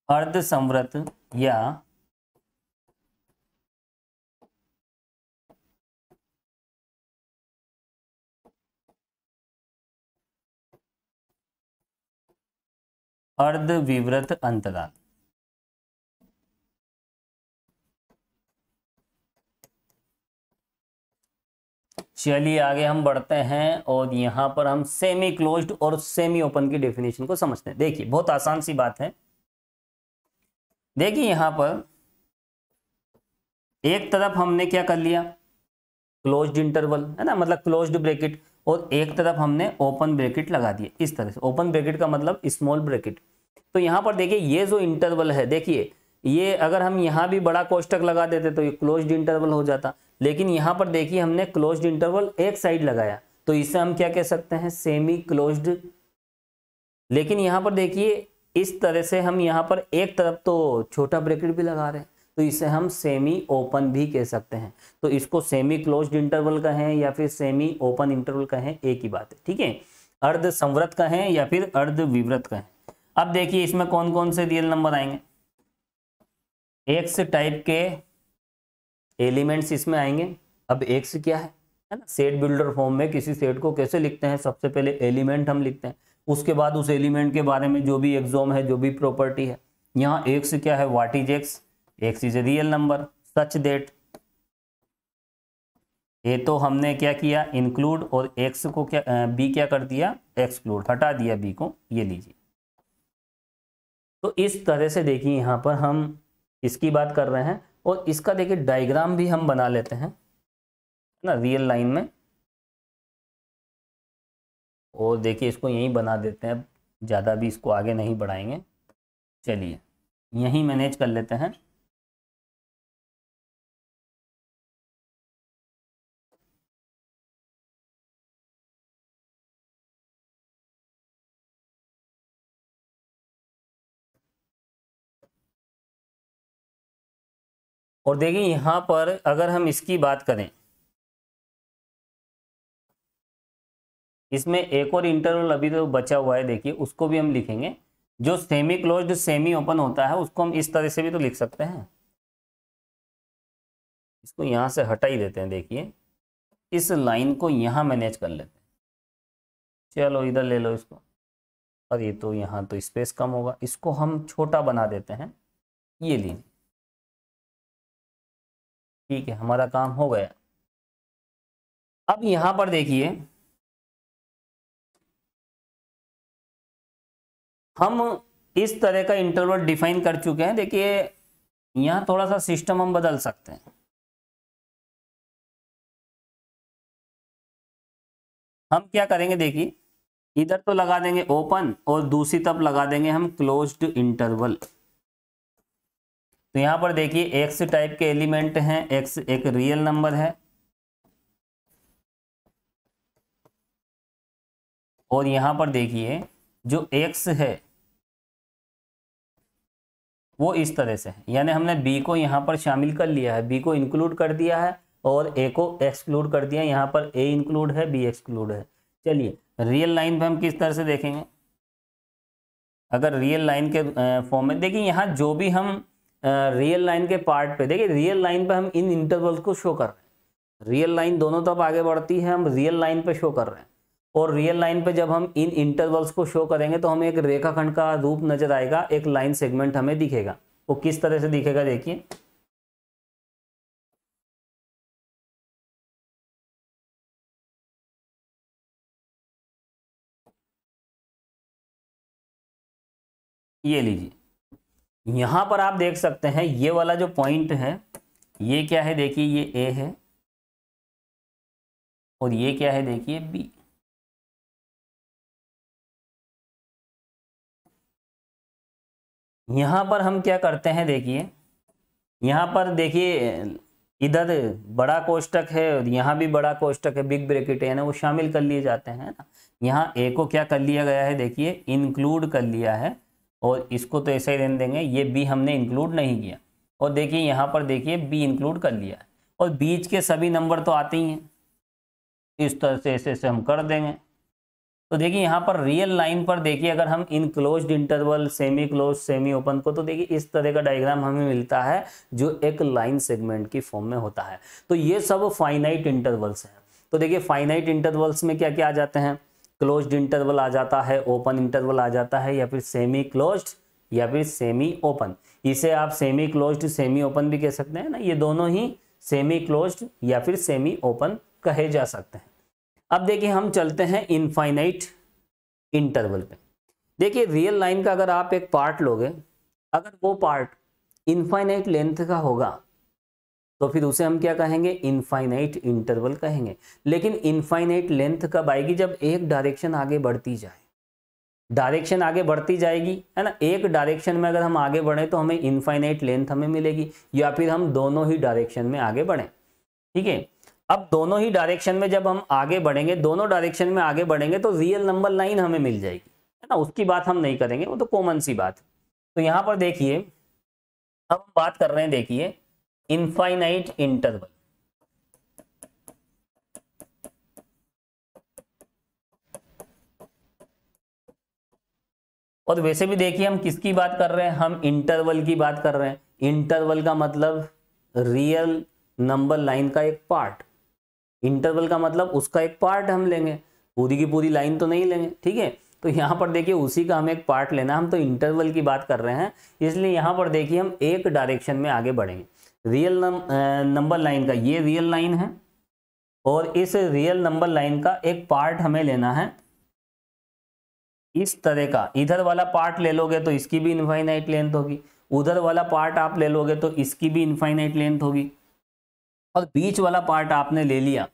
अर्ध संवृत या अर्ध विवृत अंतराल। चलिए आगे हम बढ़ते हैं और यहां पर हम सेमी क्लोज्ड और सेमी ओपन की डेफिनेशन को समझते हैं। देखिए बहुत आसान सी बात है, देखिए यहां पर एक तरफ हमने क्या कर लिया, क्लोज्ड इंटरवल है ना, मतलब क्लोज्ड ब्रैकेट, और एक तरफ हमने ओपन ब्रैकेट लगा दिया इस तरह से। ओपन ब्रैकेट का मतलब स्मॉल ब्रैकेट। तो यहां पर देखिए ये जो इंटरवल है, देखिए ये अगर हम यहां भी बड़ा कोष्टक लगा देते तो ये क्लोज्ड इंटरवल हो जाता, लेकिन यहां पर देखिए हमने क्लोज्ड इंटरवल एक साइड लगाया, तो इसे हम क्या कह सकते हैं, सेमी क्लोज्ड। लेकिन यहां पर देखिए इस तरह से हम यहां पर एक तरफ तो छोटा ब्रैकेट भी लगा रहे हैं, तो इसे हम सेमी ओपन भी कह सकते हैं। तो इसको सेमी क्लोज्ड इंटरवल कहें या फिर सेमी ओपन इंटरवल कहें, एक ही बात है। ठीक है, अर्ध संवृत कहें या फिर अर्ध विवृत कहें। अब देखिए इसमें कौन कौन से रियल नंबर आएंगे, एक्स टाइप के एलिमेंट्स इसमें आएंगे। अब एक्स क्या है ना, सेट बिल्डर फॉर्म में किसी सेट को कैसे लिखते हैं, सबसे पहले एलिमेंट हम लिखते हैं, उसके बाद उस एलिमेंट के बारे में जो भी एक्सोम है, जो भी प्रॉपर्टी है। यहाँ एक्स क्या है, what is x, x is a real number such that, ये तो हमने क्या किया इंक्लूड, और एक्स को क्या बी क्या कर दिया एक्सक्लूड, हटा दिया बी को, ये लीजिए। तो इस तरह से देखिए यहाँ पर हम इसकी बात कर रहे हैं, और इसका देखिए डायग्राम भी हम बना लेते हैं ना रियल लाइन में, और देखिए इसको यहीं बना देते हैं, ज़्यादा भी इसको आगे नहीं बढ़ाएंगे। चलिए यहीं मैनेज कर लेते हैं। और देखिए यहाँ पर अगर हम इसकी बात करें, इसमें एक और इंटरवल अभी तो बचा हुआ है, देखिए उसको भी हम लिखेंगे। जो सेमी क्लोज्ड सेमी ओपन होता है उसको हम इस तरह से भी तो लिख सकते हैं, इसको यहाँ से हटा ही देते हैं। देखिए इस लाइन को यहाँ मैनेज कर लेते हैं, चलो इधर ले लो इसको, और ये तो यहाँ तो स्पेस कम होगा, इसको हम छोटा बना देते हैं, ये लीजिए। ठीक है, हमारा काम हो गया। अब यहां पर देखिए हम इस तरह का इंटरवल डिफाइन कर चुके हैं। देखिए यहां थोड़ा सा सिस्टम हम बदल सकते हैं। हम क्या करेंगे, देखिए इधर तो लगा देंगे ओपन और दूसरी तरफ लगा देंगे हम क्लोज्ड इंटरवल। तो यहां पर देखिए एक्स टाइप के एलिमेंट हैं, एक्स एक रियल नंबर है और यहां पर देखिए जो एक्स है वो इस तरह से है, यानी हमने बी को यहाँ पर शामिल कर लिया है, बी को इंक्लूड कर दिया है और ए को एक्सक्लूड कर दिया। यहाँ पर ए इंक्लूड है, बी एक्सक्लूड है। चलिए रियल लाइन पे हम किस तरह से देखेंगे। अगर रियल लाइन के फॉर्म में देखिए, यहाँ जो भी हम रियल लाइन के पार्ट पे देखिए, रियल लाइन पे हम इन इंटरवल्स को शो कर रहे हैं। रियल लाइन दोनों तरफ आगे बढ़ती है, हम रियल लाइन पे शो कर रहे हैं। और रियल लाइन पे जब हम इन इंटरवल्स को शो करेंगे तो हमें एक रेखाखंड का रूप नजर आएगा, एक लाइन सेगमेंट हमें दिखेगा। वो किस तरह से दिखेगा देखिए, ये लीजिए यहां पर आप देख सकते हैं ये वाला जो पॉइंट है ये क्या है, देखिए ये ए है और ये क्या है देखिए बी। यहां पर हम क्या करते हैं देखिए, यहां पर देखिए इधर बड़ा कोष्टक है और यहाँ भी बड़ा कोष्टक है, बिग ब्रैकेट है ना, वो शामिल कर लिए जाते हैं ना। यहाँ ए को क्या कर लिया गया है देखिए, इंक्लूड कर लिया है और इसको तो ऐसे ही रहने देंगे, ये बी हमने इंक्लूड नहीं किया। और देखिए यहाँ पर देखिए बी इंक्लूड कर लिया है और बीच के सभी नंबर तो आते ही हैं, इस तरह से ऐसे ऐसे हम कर देंगे। तो देखिए यहाँ पर रियल लाइन पर देखिए अगर हम इन closed interval, semi close, semi open को, तो देखिए इस तरह का डायग्राम हमें मिलता है जो एक लाइन सेगमेंट की फॉर्म में होता है। तो ये सब फाइनाइट इंटरवल्स हैं। तो देखिए फाइनाइट इंटरवल्स में क्या क्या आ जाते हैं, क्लोज्ड इंटरवल आ जाता है, ओपन इंटरवल आ जाता है, या फिर सेमी क्लोज्ड या फिर सेमी ओपन। इसे आप सेमी क्लोज्ड सेमी ओपन भी कह सकते हैं ना, ये दोनों ही सेमी क्लोज्ड या फिर सेमी ओपन कहे जा सकते हैं। अब देखिए हम चलते हैं इनफाइनाइट इंटरवल पे। देखिए रियल लाइन का अगर आप एक पार्ट लोगे, अगर वो पार्ट इनफाइनाइट लेंथ का होगा तो फिर उसे हम क्या कहेंगे, इनफाइनाइट इंटरवल कहेंगे। लेकिन इनफाइनाइट लेंथ कब आएगी, जब एक डायरेक्शन आगे बढ़ती जाए। डायरेक्शन आगे बढ़ती जाएगी है ना, एक डायरेक्शन में अगर हम आगे बढ़े तो हमें इनफाइनाइट लेंथ हमें मिलेगी, या फिर हम दोनों ही डायरेक्शन में आगे बढ़े। ठीक है, अब दोनों ही डायरेक्शन में जब हम आगे बढ़ेंगे, दोनों डायरेक्शन में आगे बढ़ेंगे तो रियल नंबर लाइन हमें मिल जाएगी, है ना, उसकी बात हम नहीं करेंगे, वो तो कॉमन सी बात है। तो यहां पर देखिए अब हम बात कर रहे हैं देखिए इनफाइनाइट इंटरवल। और वैसे भी देखिए हम किसकी बात कर रहे हैं, हम इंटरवल की बात कर रहे हैं। इंटरवल का मतलब रियल नंबर लाइन का एक पार्ट, इंटरवल का मतलब उसका एक पार्ट हम लेंगे, पूरी की पूरी लाइन तो नहीं लेंगे। ठीक है, तो यहाँ पर देखिए उसी का हमें एक पार्ट लेना, हम तो इंटरवल की बात कर रहे हैं, इसलिए यहाँ पर देखिए हम एक डायरेक्शन में आगे बढ़ेंगे। रियल नंबर लाइन का ये रियल लाइन है और इस रियल नंबर लाइन का एक पार्ट हमें लेना है इस तरह का। इधर वाला पार्ट ले लोगे तो इसकी भी इनफाइनाइट लेंथ होगी, उधर वाला पार्ट आप ले लोगे तो इसकी भी इनफाइनाइट लेंथ होगी, और बीच वाला पार्ट आपने ले लिया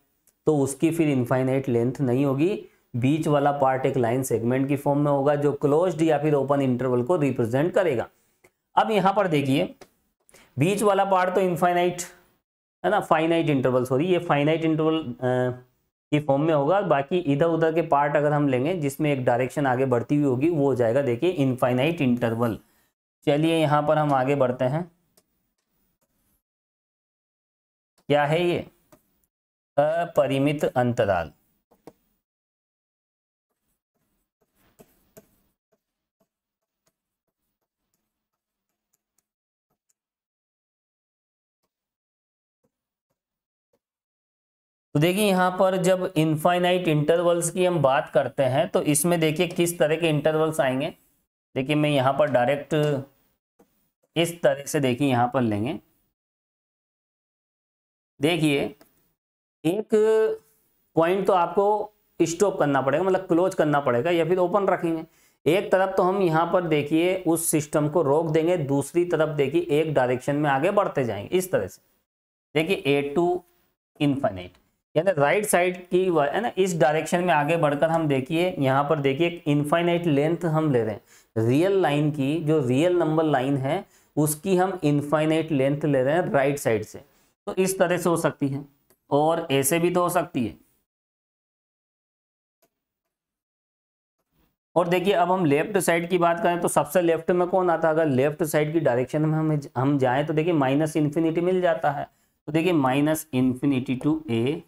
तो उसकी फिर इनफाइनाइट लेंथ नहीं होगी। बीच वाला पार्ट एक लाइन सेगमेंट की फॉर्म में होगा जो क्लोज्ड या फिर ओपन इंटरवल को रिप्रेजेंट करेगा। अब यहां पर देखिए बीच वाला पार्ट तो इनफाइनाइट है ना, फाइनाइट इंटरवल, सॉरी ये फाइनाइट इंटरवल की फॉर्म में होगा। बाकी इधर उधर के पार्ट अगर हम लेंगे जिसमें एक डायरेक्शन आगे बढ़ती हुई होगी वो हो जाएगा देखिए इनफाइनाइट इंटरवल। चलिए यहां पर हम आगे बढ़ते हैं, क्या है ये, अपरिमित अंतराल। तो देखिए यहां पर जब इनफाइनाइट इंटरवल्स की हम बात करते हैं तो इसमें देखिए किस तरह के इंटरवल्स आएंगे। देखिए मैं यहां पर डायरेक्ट इस तरह से देखिए यहां पर लेंगे। देखिए एक पॉइंट तो आपको स्टॉप करना पड़ेगा, मतलब क्लोज करना पड़ेगा या फिर ओपन रखेंगे। एक तरफ तो हम यहाँ पर देखिए उस सिस्टम को रोक देंगे, दूसरी तरफ देखिए एक डायरेक्शन में आगे बढ़ते जाएंगे इस तरह से। देखिए ए टू इनफाइनाइट, यानी राइट साइड की है ना, इस डायरेक्शन में आगे बढ़कर हम देखिए यहाँ पर देखिए एक इनफाइनाइट लेंथ हम ले रहे हैं, रियल लाइन की जो रियल नंबर लाइन है उसकी हम इनफाइनाइट लेंथ ले रहे हैं राइट साइड से। तो इस तरह से हो सकती है और ऐसे भी तो हो सकती है। और देखिए अब हम लेफ्ट साइड की बात करें तो सबसे लेफ्ट में कौन आता है, अगर लेफ्ट साइड की डायरेक्शन में हम जाएं तो देखिए माइनस इन्फिनिटी मिल जाता है। तो देखिए माइनस इन्फिनिटी टू ए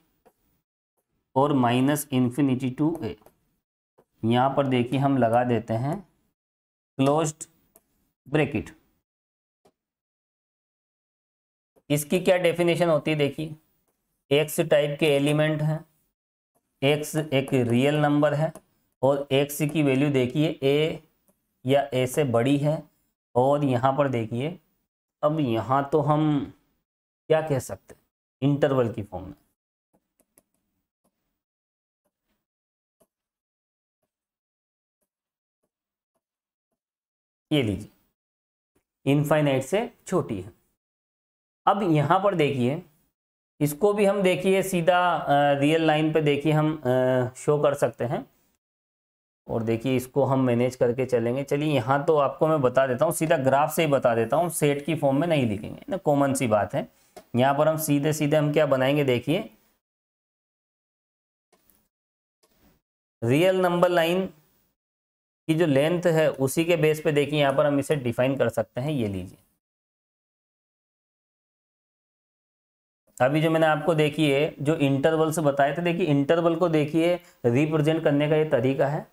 और माइनस इन्फिनिटी टू ए, यहाँ पर देखिए हम लगा देते हैं क्लोज्ड ब्रैकेट। इसकी क्या डेफिनेशन होती है, देखिए एक्स टाइप के एलिमेंट हैं, एक्स एक रियल नंबर है और एक्स की वैल्यू देखिए ए या ए से बड़ी है। और यहाँ पर देखिए अब यहाँ तो हम क्या कह सकते हैं, इंटरवल की फॉर्म में। ये लीजिए इनफाइनाइट से छोटी है। अब यहाँ पर देखिए इसको भी हम देखिए सीधा रियल लाइन पे देखिए हम शो कर सकते हैं और देखिए इसको हम मैनेज करके चलेंगे। चलिए यहाँ तो आपको मैं बता देता हूँ, सीधा ग्राफ से ही बता देता हूँ, सेट की फॉर्म में नहीं लिखेंगे ना, कॉमन सी बात है। यहाँ पर हम सीधे सीधे हम क्या बनाएंगे, देखिए रियल नंबर लाइन की जो लेंथ है उसी के बेस पे देखिए यहाँ पर हम इसे डिफाइन कर सकते हैं। ये लीजिए अभी जो मैंने आपको देखिए जो इंटरवल्स बताए थे, देखिए इंटरवल को देखिए रिप्रेजेंट करने का ये तरीका है।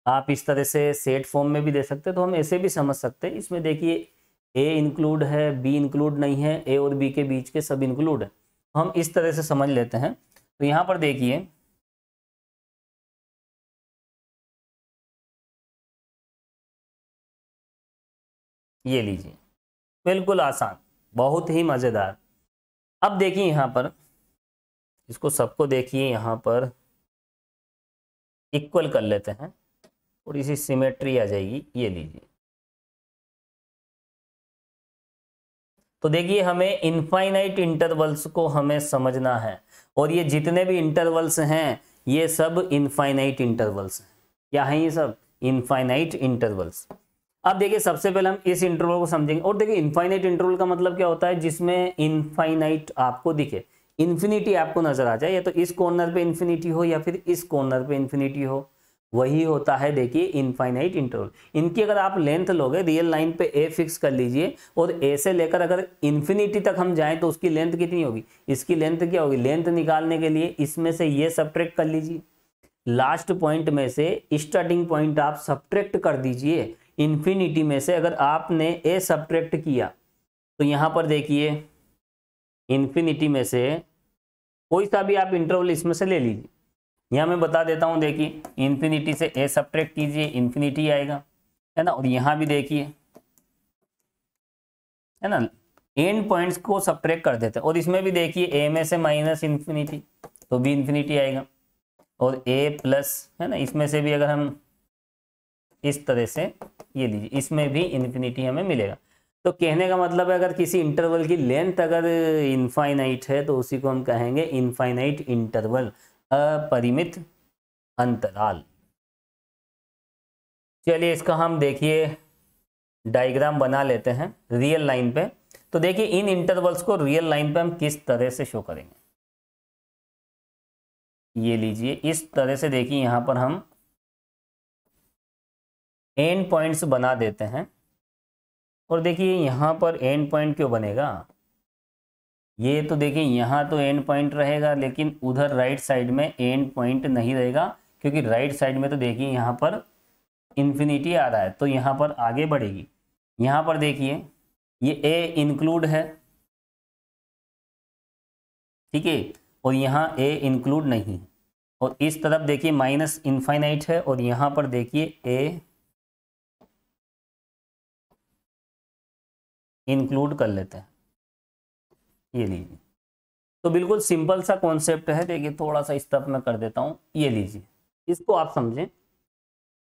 आप इस तरह से सेट फॉर्म में भी दे सकते हैं, तो हम ऐसे भी समझ सकते हैं। इसमें देखिए ए इंक्लूड है, बी इंक्लूड नहीं है, ए और बी के बीच के सब इंक्लूड है, हम इस तरह से समझ लेते हैं। तो यहाँ पर देखिए ये लीजिए बिल्कुल आसान, बहुत ही मज़ेदार। अब देखिए यहाँ पर इसको सबको देखिए यहाँ पर इक्वल कर लेते हैं, थोड़ी सी सिमेट्री आ जाएगी। ये लीजिए तो देखिए हमें इनफाइनाइट इंटरवल्स को हमें समझना है और ये जितने भी इंटरवल्स हैं ये सब इनफाइनाइट इंटरवल्स हैं। क्या है ये सब, इनफाइनाइट इंटरवल्स। अब देखिए सबसे पहले हम इस इंटरवल को समझेंगे। और देखिए इनफाइनाइट इंटरवल का मतलब क्या होता है, जिसमें इनफाइनाइट आपको दिखे, इन्फिनिटी आपको नजर आ जाए, या तो इस कॉर्नर पे इन्फिनिटी हो या फिर इस कॉर्नर पे इन्फिनिटी हो, वही होता है देखिए इनफाइनाइट इंटरवल। इनकी अगर आप लेंथ लोगे, रियल लाइन पे ए फिक्स कर लीजिए और ए से लेकर अगर इन्फिनिटी तक हम जाएं तो उसकी लेंथ कितनी होगी, इसकी लेंथ क्या होगी। लेंथ निकालने के लिए इसमें से ये सब्ट्रैक्ट कर लीजिए, लास्ट पॉइंट में से स्टार्टिंग पॉइंट आप सब्ट्रैक्ट कर दीजिए। इन्फिनिटी में से अगर आपने ए सब्ट्रैक्ट किया तो यहाँ पर देखिए इन्फिनिटी में से कोई सा भी आप इंटरवल इसमें से ले लीजिए। यहाँ मैं बता देता हूँ, देखिए इन्फिनिटी से ए सब्ट्रैक्ट कीजिए, इन्फिनिटी आएगा, है ना। और यहाँ भी देखिए, है ना, एंड पॉइंट्स को सब्ट्रैक्ट कर देते हैं। और इसमें भी देखिए ए में से माइनस इन्फिनिटी तो भी इन्फिनिटी आएगा, और ए प्लस, है ना, इसमें से भी अगर हम इस तरह से ये लीजिए इसमें भी इन्फिनिटी हमें मिलेगा। तो कहने का मतलब है अगर किसी इंटरवल की लेंथ अगर इनफाइनाइट है तो उसी को हम कहेंगे इनफाइनाइट इंटरवल, अपरिमित अंतराल। चलिए इसका हम देखिए डायग्राम बना लेते हैं रियल लाइन पे। तो देखिए इन इंटरवल्स को रियल लाइन पे हम किस तरह से शो करेंगे, ये लीजिए इस तरह से। देखिए यहाँ पर हम एंड पॉइंट्स बना देते हैं और देखिए यहाँ पर एंड पॉइंट क्यों बनेगा, ये तो देखिए यहाँ तो एंड पॉइंट रहेगा लेकिन उधर राइट साइड में एंड पॉइंट नहीं रहेगा, क्योंकि राइट साइड में तो देखिए यहाँ पर इन्फिनिटी आ रहा है तो यहाँ पर आगे बढ़ेगी। यहाँ पर देखिए ये ए इंक्लूड है, ठीक है, और यहाँ ए इंक्लूड नहीं, और इस तरफ देखिए माइनस इनफाइनाइट है और यहाँ पर देखिए ए इंक्लूड कर लेते हैं। ये लीजिए तो बिल्कुल सिंपल सा कॉन्सेप्ट है। देखिए थोड़ा सा इस तरफ मैं कर देता हूँ, ये लीजिए, इसको आप समझें।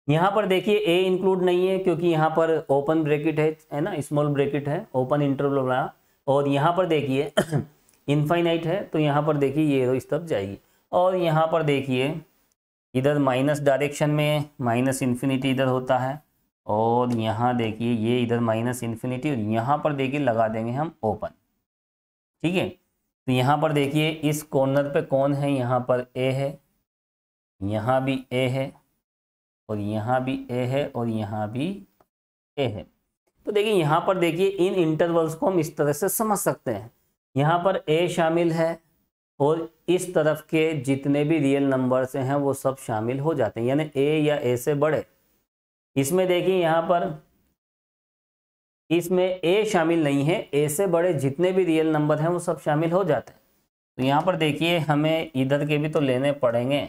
यहाँ पर देखिए ए इंक्लूड नहीं है क्योंकि यहाँ पर ओपन ब्रैकेट है ना, स्मॉल ब्रैकेट है, ओपन इंटरवल वाला। और यहाँ पर देखिए इनफाइनाइट है, तो यहाँ पर देखिए ये रो इस तरफ जाएगी। और यहाँ पर देखिए इधर माइनस डायरेक्शन में माइनस इन्फिनिटी इधर होता है, और यहाँ देखिए ये इधर माइनस इन्फिनिटी, और यहाँ पर देखिए लगा देंगे हम ओपन। ठीक है, तो यहाँ पर देखिए इस कॉर्नर पे कौन है, यहाँ पर ए है, यहाँ भी ए है, और यहाँ भी ए है, और यहाँ भी ए है। तो देखिए यहाँ पर देखिए इन इंटरवल्स को हम इस तरह से समझ सकते हैं। यहाँ पर ए शामिल है और इस तरफ के जितने भी रियल नंबर्स हैं वो सब शामिल हो जाते हैं, यानी ए या ए से बड़े। इसमें देखिए यहाँ पर इसमें ए शामिल नहीं है, ए से बड़े जितने भी रियल नंबर हैं वो सब शामिल हो जाते हैं। तो यहाँ पर देखिए हमें इधर के भी तो लेने पड़ेंगे,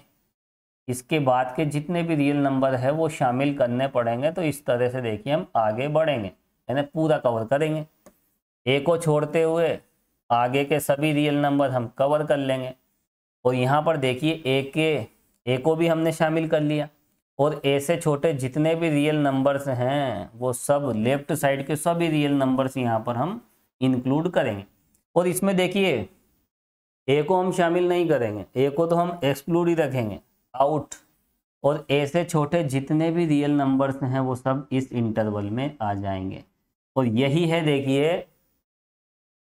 इसके बाद के जितने भी रियल नंबर है वो शामिल करने पड़ेंगे। तो इस तरह से देखिए हम आगे बढ़ेंगे, यानी पूरा कवर करेंगे। ए को छोड़ते हुए आगे के सभी रियल नंबर हम कवर कर लेंगे। और यहाँ पर देखिए ए को भी हमने शामिल कर लिया, और ए से छोटे जितने भी रियल नंबर्स हैं वो सब लेफ्ट साइड के सभी रियल नंबर्स यहाँ पर हम इंक्लूड करेंगे। और इसमें देखिए ए को हम शामिल नहीं करेंगे, ए को तो हम एक्सक्लूड ही रखेंगे, आउट। और ए से छोटे जितने भी रियल नंबर्स हैं वो सब इस इंटरवल में आ जाएंगे। और यही है देखिए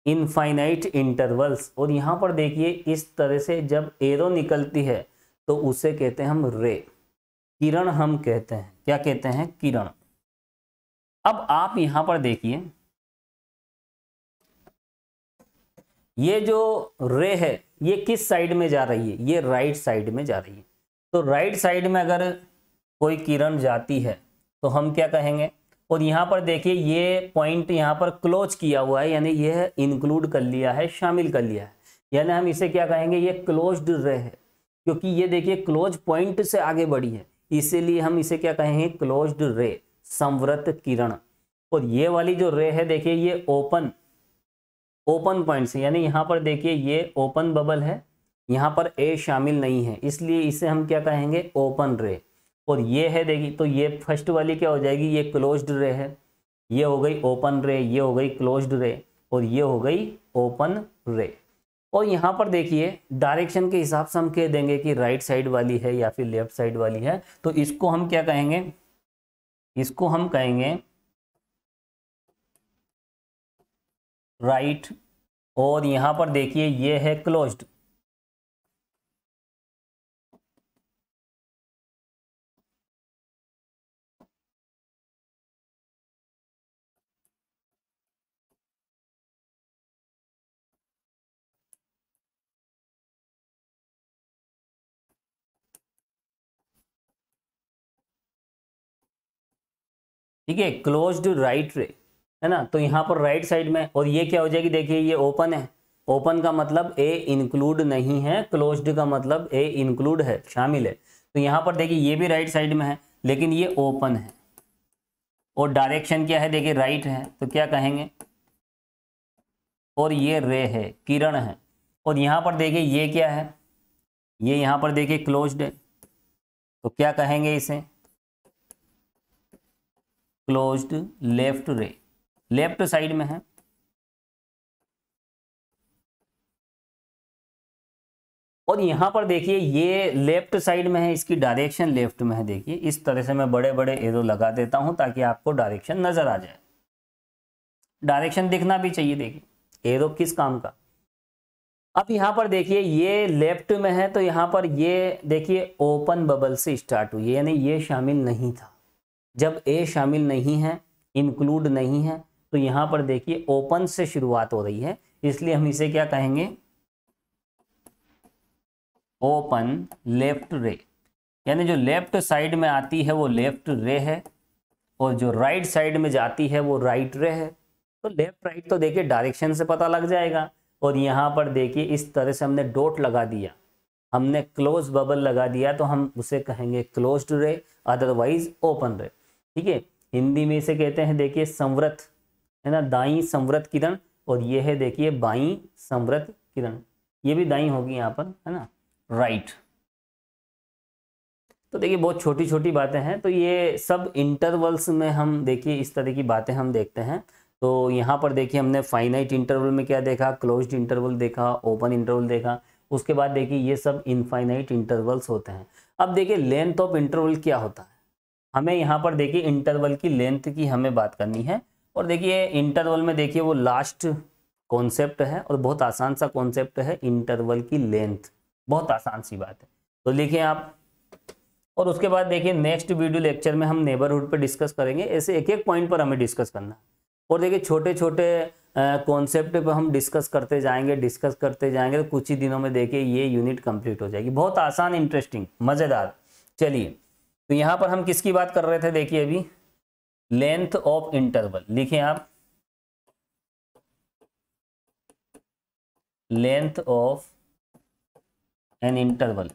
इनफाइनाइट इंटरवल्स। और यहाँ पर देखिए इस तरह से जब एरो निकलती है तो उसे कहते हैं हम रे, किरण हम कहते हैं। क्या कहते हैं? किरण। अब आप यहां पर देखिए ये जो रे है ये किस साइड में जा रही है? ये राइट साइड में जा रही है। तो राइट साइड में अगर कोई किरण जाती है तो हम क्या कहेंगे? और यहाँ पर देखिए ये पॉइंट यहाँ पर क्लोज किया हुआ है, यानी यह इंक्लूड कर लिया है, शामिल कर लिया है, यानी हम इसे क्या कहेंगे? ये क्लोज्ड रे है, क्योंकि ये देखिए क्लोज पॉइंट से आगे बढ़ी है, इसीलिए हम इसे क्या कहेंगे? क्लोज्ड रे, संवृत किरण। और ये वाली जो रे है देखिए ये ओपन पॉइंट से, यानी यहाँ पर देखिए ये ओपन बबल है, यहाँ पर ए शामिल नहीं है, इसलिए इसे हम क्या कहेंगे? ओपन रे। और ये है देखिए, तो ये फर्स्ट वाली क्या हो जाएगी? ये क्लोज्ड रे है, ये हो गई ओपन रे, ये हो गई क्लोज्ड रे, और ये हो गई ओपन रे। और यहाँ पर देखिए डायरेक्शन के हिसाब से हम कह देंगे कि राइट साइड वाली है या फिर लेफ्ट साइड वाली है, तो इसको हम क्या कहेंगे? इसको हम कहेंगे राइट। और यहाँ पर देखिए ये है क्लोज्ड। ठीक है, क्लोज्ड राइट रे है ना। तो यहाँ पर राइट साइड में, और ये क्या हो जाएगी? देखिए ये ओपन है, ओपन का मतलब ए इंक्लूड नहीं है, क्लोज्ड का मतलब ए इंक्लूड है, शामिल है। तो यहाँ पर देखिए ये भी राइट साइड में है, लेकिन ये ओपन है। और डायरेक्शन क्या है? देखिए राइट है, तो क्या कहेंगे? और ये रे है, किरण है। और यहाँ पर देखिए ये क्या है? ये यहाँ पर देखिए क्लोज्ड है, तो क्या कहेंगे इसे? क्लोज्ड लेफ्ट रे, लेफ्ट साइड में है। और यहाँ पर देखिए ये लेफ्ट साइड में है, इसकी डायरेक्शन लेफ्ट में है। देखिए इस तरह से मैं बड़े बड़े एरो लगा देता हूं ताकि आपको डायरेक्शन नजर आ जाए। डायरेक्शन दिखना भी चाहिए। देखिए एरो किस काम का। अब यहाँ पर देखिए ये लेफ्ट में है, तो यहाँ पर ये देखिए ओपन बबल से स्टार्ट हुई है, यानी ये शामिल नहीं था। जब ए शामिल नहीं है, इंक्लूड नहीं है, तो यहाँ पर देखिए ओपन से शुरुआत हो रही है, इसलिए हम इसे क्या कहेंगे? ओपन लेफ्ट रे। यानी जो लेफ्ट साइड में आती है वो लेफ्ट रे है, और जो राइट साइड में जाती है वो राइट रे है। तो लेफ्ट राइट तो देखिए डायरेक्शन से पता लग जाएगा। और यहाँ पर देखिए इस तरह से हमने डॉट लगा दिया, हमने क्लोज बबल लगा दिया, तो हम उसे कहेंगे क्लोज्ड रे, अदरवाइज ओपन रे। ठीक है, हिंदी में इसे कहते हैं देखिए संवृत, है ना, दाई संवृत किरण। और ये है देखिए बाई संवृत किरण, ये भी दाई होगी यहाँ पर, है ना, राइट। तो देखिए बहुत छोटी छोटी बातें हैं, तो ये सब इंटरवल्स में हम देखिए इस तरह की बातें हम देखते हैं। तो यहाँ पर देखिए हमने फाइनाइट इंटरवल में क्या देखा, क्लोज्ड इंटरवल देखा, ओपन इंटरवल देखा। उसके बाद देखिए ये सब इनफाइनाइट इंटरवल्स होते हैं। अब देखिए लेंथ ऑफ इंटरवल क्या होता है, हमें यहाँ पर देखिए इंटरवल की लेंथ की हमें बात करनी है। और देखिए इंटरवल में देखिए वो लास्ट कॉन्सेप्ट है और बहुत आसान सा कॉन्सेप्ट है इंटरवल की लेंथ, बहुत आसान सी बात है। तो लिखिए आप। और उसके बाद देखिए नेक्स्ट वीडियो लेक्चर में हम नेबरहुड पे डिस्कस करेंगे, ऐसे एक एक पॉइंट पर हमें डिस्कस करना है। और देखिए छोटे छोटे कॉन्सेप्ट पे हम डिस्कस करते जाएंगे, तो कुछ ही दिनों में देखिए ये यूनिट कंप्लीट हो जाएगी। बहुत आसान, इंटरेस्टिंग, मज़ेदार। चलिए, तो यहाँ पर हम किसकी बात कर रहे थे, देखिए अभी लेंथ ऑफ इंटरवल। लिखिए आप, लेंथ ऑफ एन इंटरवल।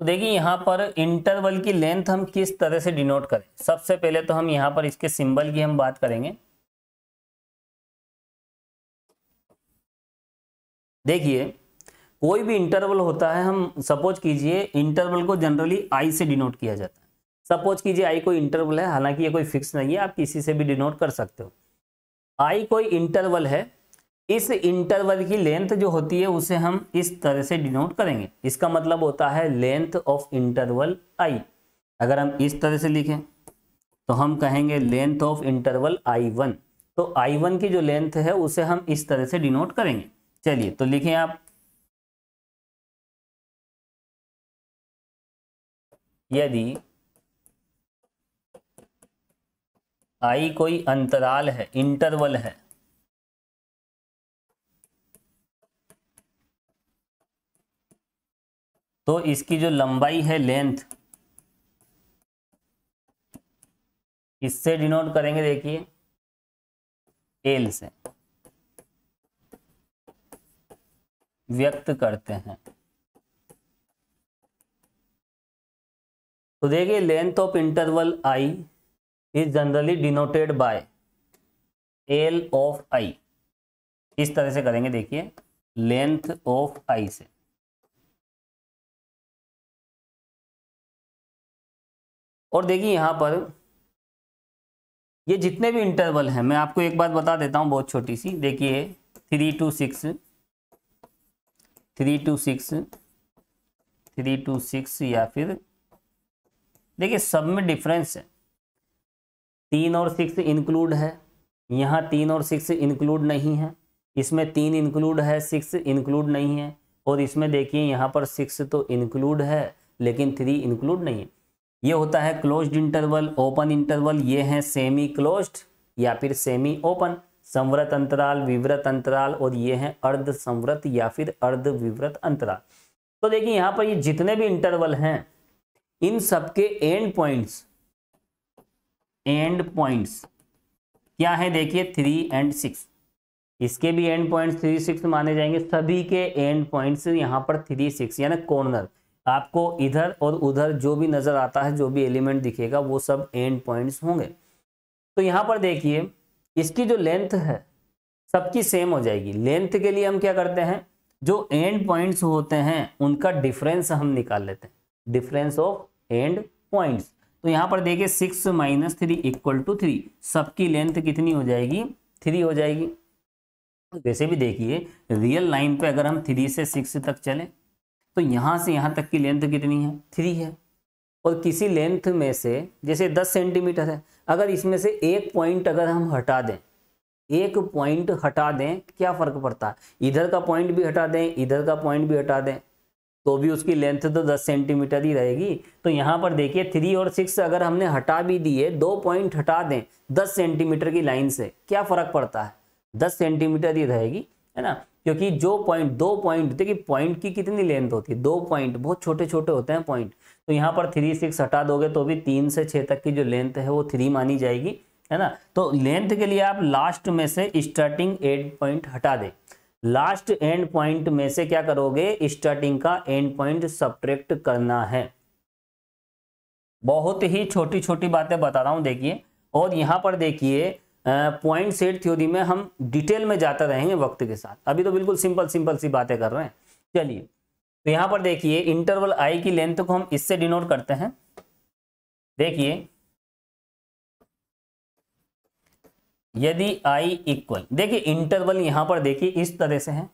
तो देखिए यहाँ पर इंटरवल की लेंथ हम किस तरह से डिनोट करें। सबसे पहले तो हम यहाँ पर इसके सिंबल की हम बात करेंगे। देखिए कोई भी इंटरवल होता है, हम सपोज कीजिए इंटरवल को जनरली आई से डिनोट किया जाता है। सपोज कीजिए आई कोई इंटरवल है, हालांकि ये कोई फिक्स नहीं है, आप किसी से भी डिनोट कर सकते हो। आई कोई इंटरवल है, इस इंटरवल की लेंथ जो होती है उसे हम इस तरह से डिनोट करेंगे। इसका मतलब होता है लेंथ ऑफ इंटरवल आई। अगर हम इस तरह से लिखें तो हम कहेंगे लेंथ ऑफ इंटरवल I1। तो I1 की जो लेंथ है उसे हम इस तरह से डिनोट करेंगे। चलिए तो लिखें आप, यदि I कोई अंतराल है, इंटरवल है, तो इसकी जो लंबाई है लेंथ, इससे डिनोट करेंगे, देखिए L से व्यक्त करते हैं। तो देखिए length of interval I is generally denoted by L of I। इस तरह से करेंगे, देखिए लेंथ ऑफ I से। और देखिए यहां पर ये जितने भी इंटरवल हैं, मैं आपको एक बात बता देता हूं बहुत छोटी सी। देखिए 3 to 6, 3 to 6, 3 to 6, या फिर देखिए सब में डिफरेंस है। 3 और 6 इंक्लूड है, यहाँ 3 और 6 इंक्लूड नहीं है, इसमें 3 इंक्लूड है, 6 इंक्लूड नहीं है। और इसमें देखिए यहाँ पर 6 तो इंक्लूड है लेकिन 3 इंक्लूड नहीं है। ये होता है क्लोज्ड इंटरवल, ओपन इंटरवल, ये है सेमी क्लोज्ड या फिर सेमी ओपन, संवृत अंतराल, विवृत अंतराल, और ये है अर्ध संवृत या फिर अर्ध विवृत अंतराल। तो देखिए यहाँ पर ये जितने भी इंटरवल हैं इन सबके एंड पॉइंट्स क्या है, देखिए 3 and 6। इसके भी एंड पॉइंट्स 3, 6 माने जाएंगे। सभी के एंड पॉइंट्स यहाँ पर 3, 6 यानी कॉर्नर, आपको इधर और उधर जो भी नजर आता है, जो भी एलिमेंट दिखेगा वो सब एंड पॉइंट्स होंगे। तो यहाँ पर देखिए इसकी जो लेंथ है सबकी सेम हो जाएगी। लेंथ के लिए हम क्या करते हैं, जो एंड पॉइंट्स होते हैं उनका डिफरेंस हम निकाल लेते हैं, डिफरेंस ऑफ एंड पॉइंट्स। तो यहाँ पर देखिए 6 - 3 = 3, सबकी लेंथ कितनी हो जाएगी, 3 हो जाएगी। वैसे भी देखिए रियल लाइन पे अगर हम 3 से 6 तक चलें तो यहाँ से यहाँ तक की लेंथ कितनी है, 3 है। और किसी लेंथ में से जैसे 10 सेंटीमीटर है, अगर इसमें से एक पॉइंट अगर हम हटा दें, एक पॉइंट हटा दें, क्या फर्क पड़ता है, इधर का पॉइंट भी हटा दें, इधर का पॉइंट भी हटा दें, तो भी उसकी लेंथ तो 10 सेंटीमीटर ही रहेगी। तो यहाँ पर देखिए 3 और 6 अगर हमने हटा भी दिए, 2 पॉइंट हटा दें 10 सेंटीमीटर की लाइन से, क्या फर्क पड़ता है, 10 सेंटीमीटर ही रहेगी, है ना। क्योंकि जो पॉइंट, 2 पॉइंट, देखिए पॉइंट की कितनी लेंथ होती है, 2 पॉइंट बहुत छोटे छोटे होते हैं पॉइंट। तो यहाँ पर 3, 6 हटा दोगे तो भी 3 से 6 तक की जो लेंथ है वो 3 मानी जाएगी। है ना। तो लेंथ के लिए आप लास्ट में से स्टार्टिंग एंड पॉइंट हटा दे, लास्ट एंड पॉइंट में से क्या करोगे, स्टार्टिंग का एंड पॉइंट सब्ट्रैक्ट करना है। बहुत ही छोटी छोटी बातें बता रहा हूं देखिए। और यहां पर देखिए पॉइंट सेट थ्योरी में हम डिटेल में जाते रहेंगे वक्त के साथ, अभी तो बिल्कुल सिंपल सिंपल सी बातें कर रहे हैं। चलिए, तो यहां पर देखिए इंटरवल आई की लेंथ को हम इससे डिनोट करते हैं। देखिए यदि i इक्वल, देखिए इंटरवल यहां पर देखिए इस तरह से है,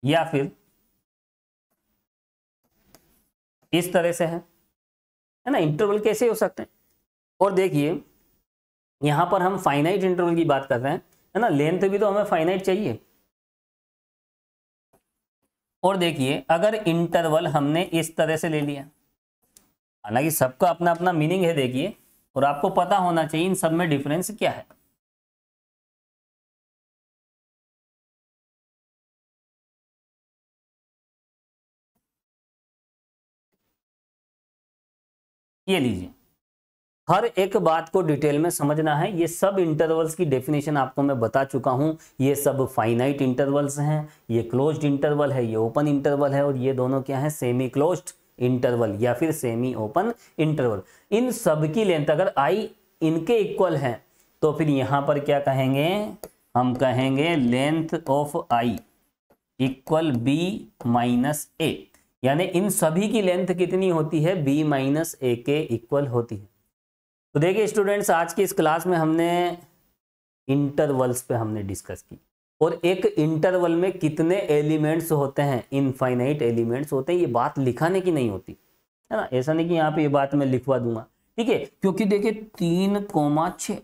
या फिर इस तरह से है ना। इंटरवल कैसे हो सकते हैं। और देखिए यहां पर हम फाइनाइट इंटरवल की बात कर रहे हैं, है ना, लेंथ भी तो हमें फाइनाइट चाहिए। और देखिए अगर इंटरवल हमने इस तरह से ले लिया, हालांकि सबका अपना अपना मीनिंग है देखिए, और आपको पता होना चाहिए इन सब में डिफरेंस क्या है। ये लीजिए, हर एक बात को डिटेल में समझना है। ये सब इंटरवल्स की डेफिनेशन आपको मैं बता चुका हूं। ये सब फाइनाइट इंटरवल्स हैं, ये क्लोज्ड इंटरवल है, ये ओपन इंटरवल है, और ये दोनों क्या है, सेमी क्लोज्ड इंटरवल या फिर सेमी ओपन इंटरवल। इन सब की लेंथ अगर आई इनके इक्वल है तो फिर यहां पर क्या कहेंगे, हम कहेंगे length of I equal b minus a, यानी इन सभी की लेंथ कितनी होती है, b माइनस ए के इक्वल होती है। तो देखिए स्टूडेंट्स, आज की इस क्लास में हमने इंटरवल्स पे हमने डिस्कस की, और एक इंटरवल में कितने एलिमेंट्स होते हैं, इनफाइनाइट एलिमेंट्स होते हैं। ये बात लिखाने की नहीं होती है ना, ऐसा नहीं कि यहाँ पे ये बात मैं लिखवा दूंगा, ठीक है, क्योंकि देखिए 3,6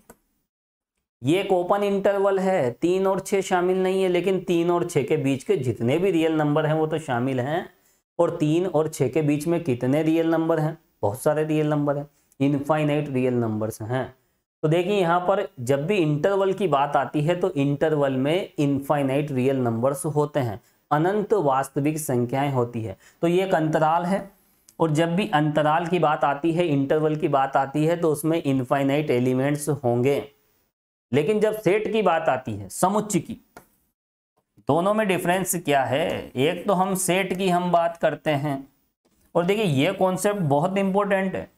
ये एक ओपन इंटरवल है, 3 और 6 शामिल नहीं है, लेकिन 3 और 6 के बीच के जितने भी रियल नंबर हैं वो तो शामिल हैं। और 3 और 6 के बीच में कितने रियल नंबर हैं, बहुत सारे रियल नंबर हैं, इनफाइनाइट रियल नंबर्स हैं। तो देखिए यहाँ पर जब भी इंटरवल की बात आती है तो इंटरवल में इनफाइनाइट रियल नंबर्स होते हैं, अनंत वास्तविक संख्याएं होती है। तो ये एक अंतराल है, और जब भी अंतराल की बात आती है, इंटरवल की बात आती है, तो उसमें इनफाइनाइट एलिमेंट्स होंगे। लेकिन जब सेट की बात आती है, समुच्चय की, दोनों में डिफरेंस क्या है। एक तो हम सेट की हम बात करते हैं, और देखिए ये कॉन्सेप्ट बहुत इंपॉर्टेंट है।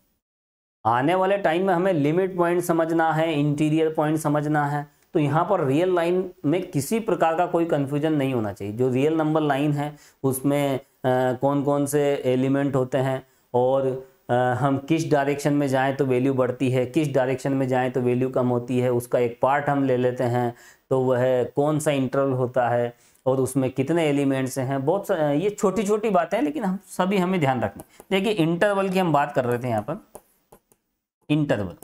आने वाले टाइम में हमें लिमिट पॉइंट समझना है, इंटीरियर पॉइंट समझना है, तो यहाँ पर रियल लाइन में किसी प्रकार का कोई कंफ्यूजन नहीं होना चाहिए। जो रियल नंबर लाइन है उसमें कौन कौन से एलिमेंट होते हैं, और हम किस डायरेक्शन में जाएं तो वैल्यू बढ़ती है, किस डायरेक्शन में जाएं तो वैल्यू कम होती है, उसका एक पार्ट हम ले लेते हैं, तो वह कौन सा इंटरवल होता है और उसमें कितने एलिमेंट्स हैं। बहुत ये छोटी छोटी बातें हैं, लेकिन हम सभी हमें ध्यान रखनी। देखिए इंटरवल की हम बात कर रहे थे यहाँ पर, इंटरवल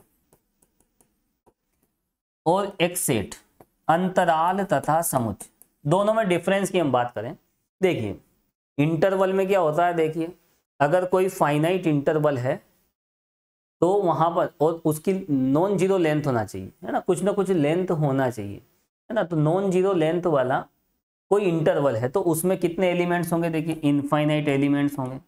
और एक सेट, अंतराल तथा समुच्चय, दोनों में डिफरेंस की हम बात करें। देखिए इंटरवल में क्या होता है, देखिए अगर कोई फाइनाइट इंटरवल है तो वहां पर, और उसकी नॉन जीरो लेंथ होना चाहिए, है ना, कुछ ना कुछ लेंथ होना चाहिए, है ना। तो नॉन जीरो लेंथ वाला कोई इंटरवल है तो उसमें कितने एलिमेंट्स होंगे, देखिए इनफाइनाइट एलिमेंट्स होंगे।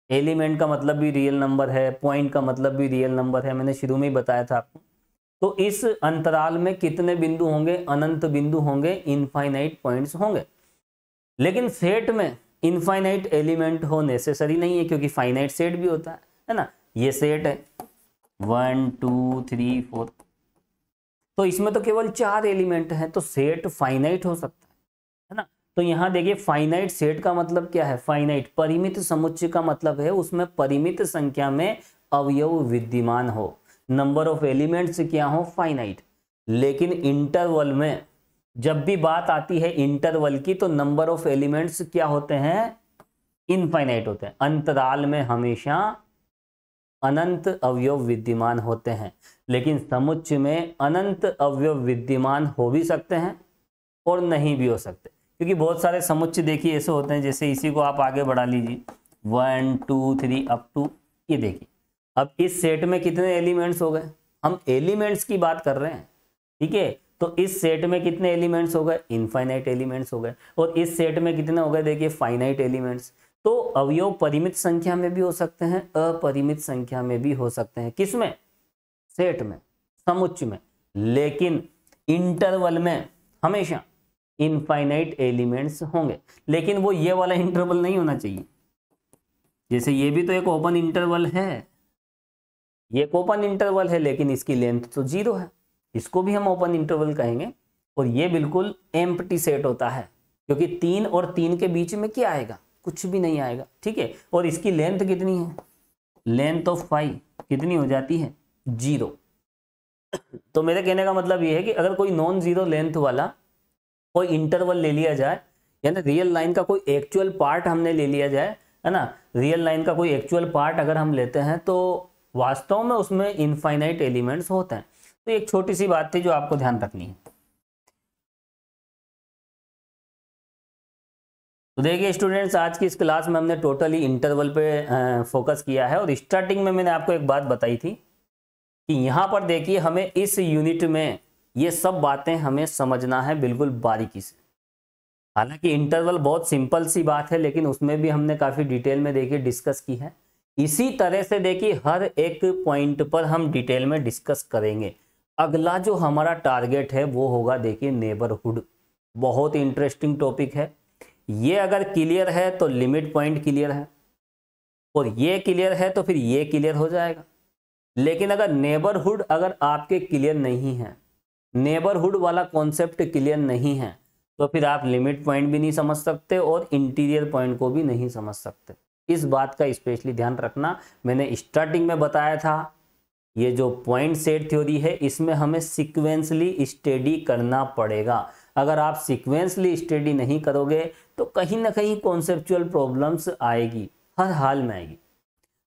एलिमेंट का मतलब भी रियल नंबर है, पॉइंट का मतलब भी रियल नंबर है, मैंने शुरू में ही बताया था आपको। तो इस अंतराल में कितने बिंदु होंगे, अनंत बिंदु होंगे, इनफाइनाइट पॉइंट्स होंगे। लेकिन सेट में इनफाइनाइट एलिमेंट हो नेसेसरी नहीं है, क्योंकि फाइनाइट सेट भी होता है ना। ये सेट है 1 2 3 4, तो इसमें तो केवल 4 एलिमेंट हैं, तो सेट फाइनाइट हो सकता है ना। तो यहाँ देखिए फाइनाइट सेट का मतलब क्या है, फाइनाइट परिमित समुच्चय का मतलब है उसमें परिमित संख्या में अवयव विद्यमान हो, नंबर ऑफ एलिमेंट्स क्या हो, फाइनाइट। लेकिन इंटरवल में जब भी बात आती है इंटरवल की, तो नंबर ऑफ एलिमेंट्स क्या होते हैं, इनफाइनाइट होते हैं। अंतराल में हमेशा अनंत अवयव विद्यमान होते हैं, लेकिन समुच्चय में अनंत अवयव विद्यमान हो भी सकते हैं और नहीं भी हो सकते, क्योंकि बहुत सारे समुच्चय देखिए ऐसे होते हैं, जैसे इसी को आप आगे बढ़ा लीजिए 1 2 3 अप टू, ये देखिए अब इस सेट में कितने एलिमेंट्स हो गए, हम एलिमेंट्स की बात कर रहे हैं, ठीक है। तो इस सेट में कितने एलिमेंट्स हो गए, इनफाइनाइट एलिमेंट्स हो गए, और इस सेट में कितने हो गए, देखिए फाइनाइट एलिमेंट्स। तो अवयव परिमित संख्या में भी हो सकते हैं, अपरिमित संख्या में भी हो सकते हैं। किसमें? सेट में, समुच्चय में। लेकिन इंटरवल में हमेशा इनफाइनाइट एलिमेंट्स होंगे, लेकिन वो ये वाला इंटरवल नहीं होना चाहिए। जैसे ये भी तो एक ओपन इंटरवल है, ये एक ओपन इंटरवल है, लेकिन इसकी लेंथ तो 0 है, इसको भी हम ओपन इंटरवल कहेंगे। और ये बिल्कुल एम्प्टी सेट होता है, क्योंकि 3 और 3 के बीच में क्या आएगा? कुछ भी नहीं आएगा, ठीक है। और इसकी लेंथ कितनी है? लेंथ ऑफ पाई कितनी हो जाती है? 0। तो मेरे कहने का मतलब ये है कि अगर कोई नॉन जीरो लेंथ वाला कोई इंटरवल ले लिया जाए, यानी रियल लाइन का कोई एक्चुअल पार्ट हमने ले लिया जाए, है ना, रियल लाइन का कोई एक्चुअल पार्ट अगर हम लेते हैं तो वास्तव में उसमें इनफाइनाइट एलिमेंट्स होते हैं। तो एक छोटी सी बात थी जो आपको ध्यान रखनी है। तो देखिए स्टूडेंट्स, आज की इस क्लास में हमने टोटली इंटरवल पे फोकस किया है। और स्टार्टिंग में मैंने आपको एक बात बताई थी कि यहाँ पर देखिए हमें इस यूनिट में ये सब बातें हमें समझना है बिल्कुल बारीकी से। हालांकि इंटरवल बहुत सिंपल सी बात है, लेकिन उसमें भी हमने काफ़ी डिटेल में देखिए डिस्कस की है। इसी तरह से देखिए हर एक पॉइंट पर हम डिटेल में डिस्कस करेंगे। अगला जो हमारा टारगेट है वो होगा देखिए नेबरहुड। बहुत इंटरेस्टिंग टॉपिक है ये। अगर क्लियर है तो लिमिट पॉइंट क्लियर है, और ये क्लियर है तो फिर ये क्लियर हो जाएगा। लेकिन अगर नेबरहुड अगर आपके क्लियर नहीं है, नेबरहुड वाला कॉन्सेप्ट क्लियर नहीं है, तो फिर आप लिमिट पॉइंट भी नहीं समझ सकते और इंटीरियर पॉइंट को भी नहीं समझ सकते। इस बात का स्पेशली ध्यान रखना। मैंने स्टार्टिंग में बताया था ये जो पॉइंट सेट थ्योरी है इसमें हमें सीक्वेंसली स्टडी करना पड़ेगा। अगर आप सीक्वेंसली स्टडी नहीं करोगे तो कहीं ना कहीं कॉन्सेप्चुअल प्रॉब्लम्स आएगी, हर हाल में आएगी।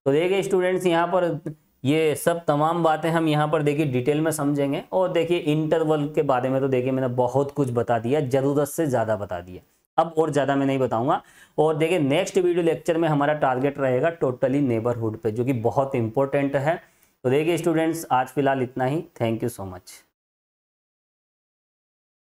तो देखिए स्टूडेंट्स, यहाँ पर ये सब तमाम बातें हम यहाँ पर देखिए डिटेल में समझेंगे। और देखिए इंटरवल के बारे में तो देखिए मैंने बहुत कुछ बता दिया, ज़रूरत से ज़्यादा बता दिया, अब और ज़्यादा मैं नहीं बताऊंगा। और देखिए नेक्स्ट वीडियो लेक्चर में हमारा टारगेट रहेगा टोटली नेबरहुड पे, जो कि बहुत इंपॉर्टेंट है। तो देखिए स्टूडेंट्स, आज फिलहाल इतना ही। Thank you so much.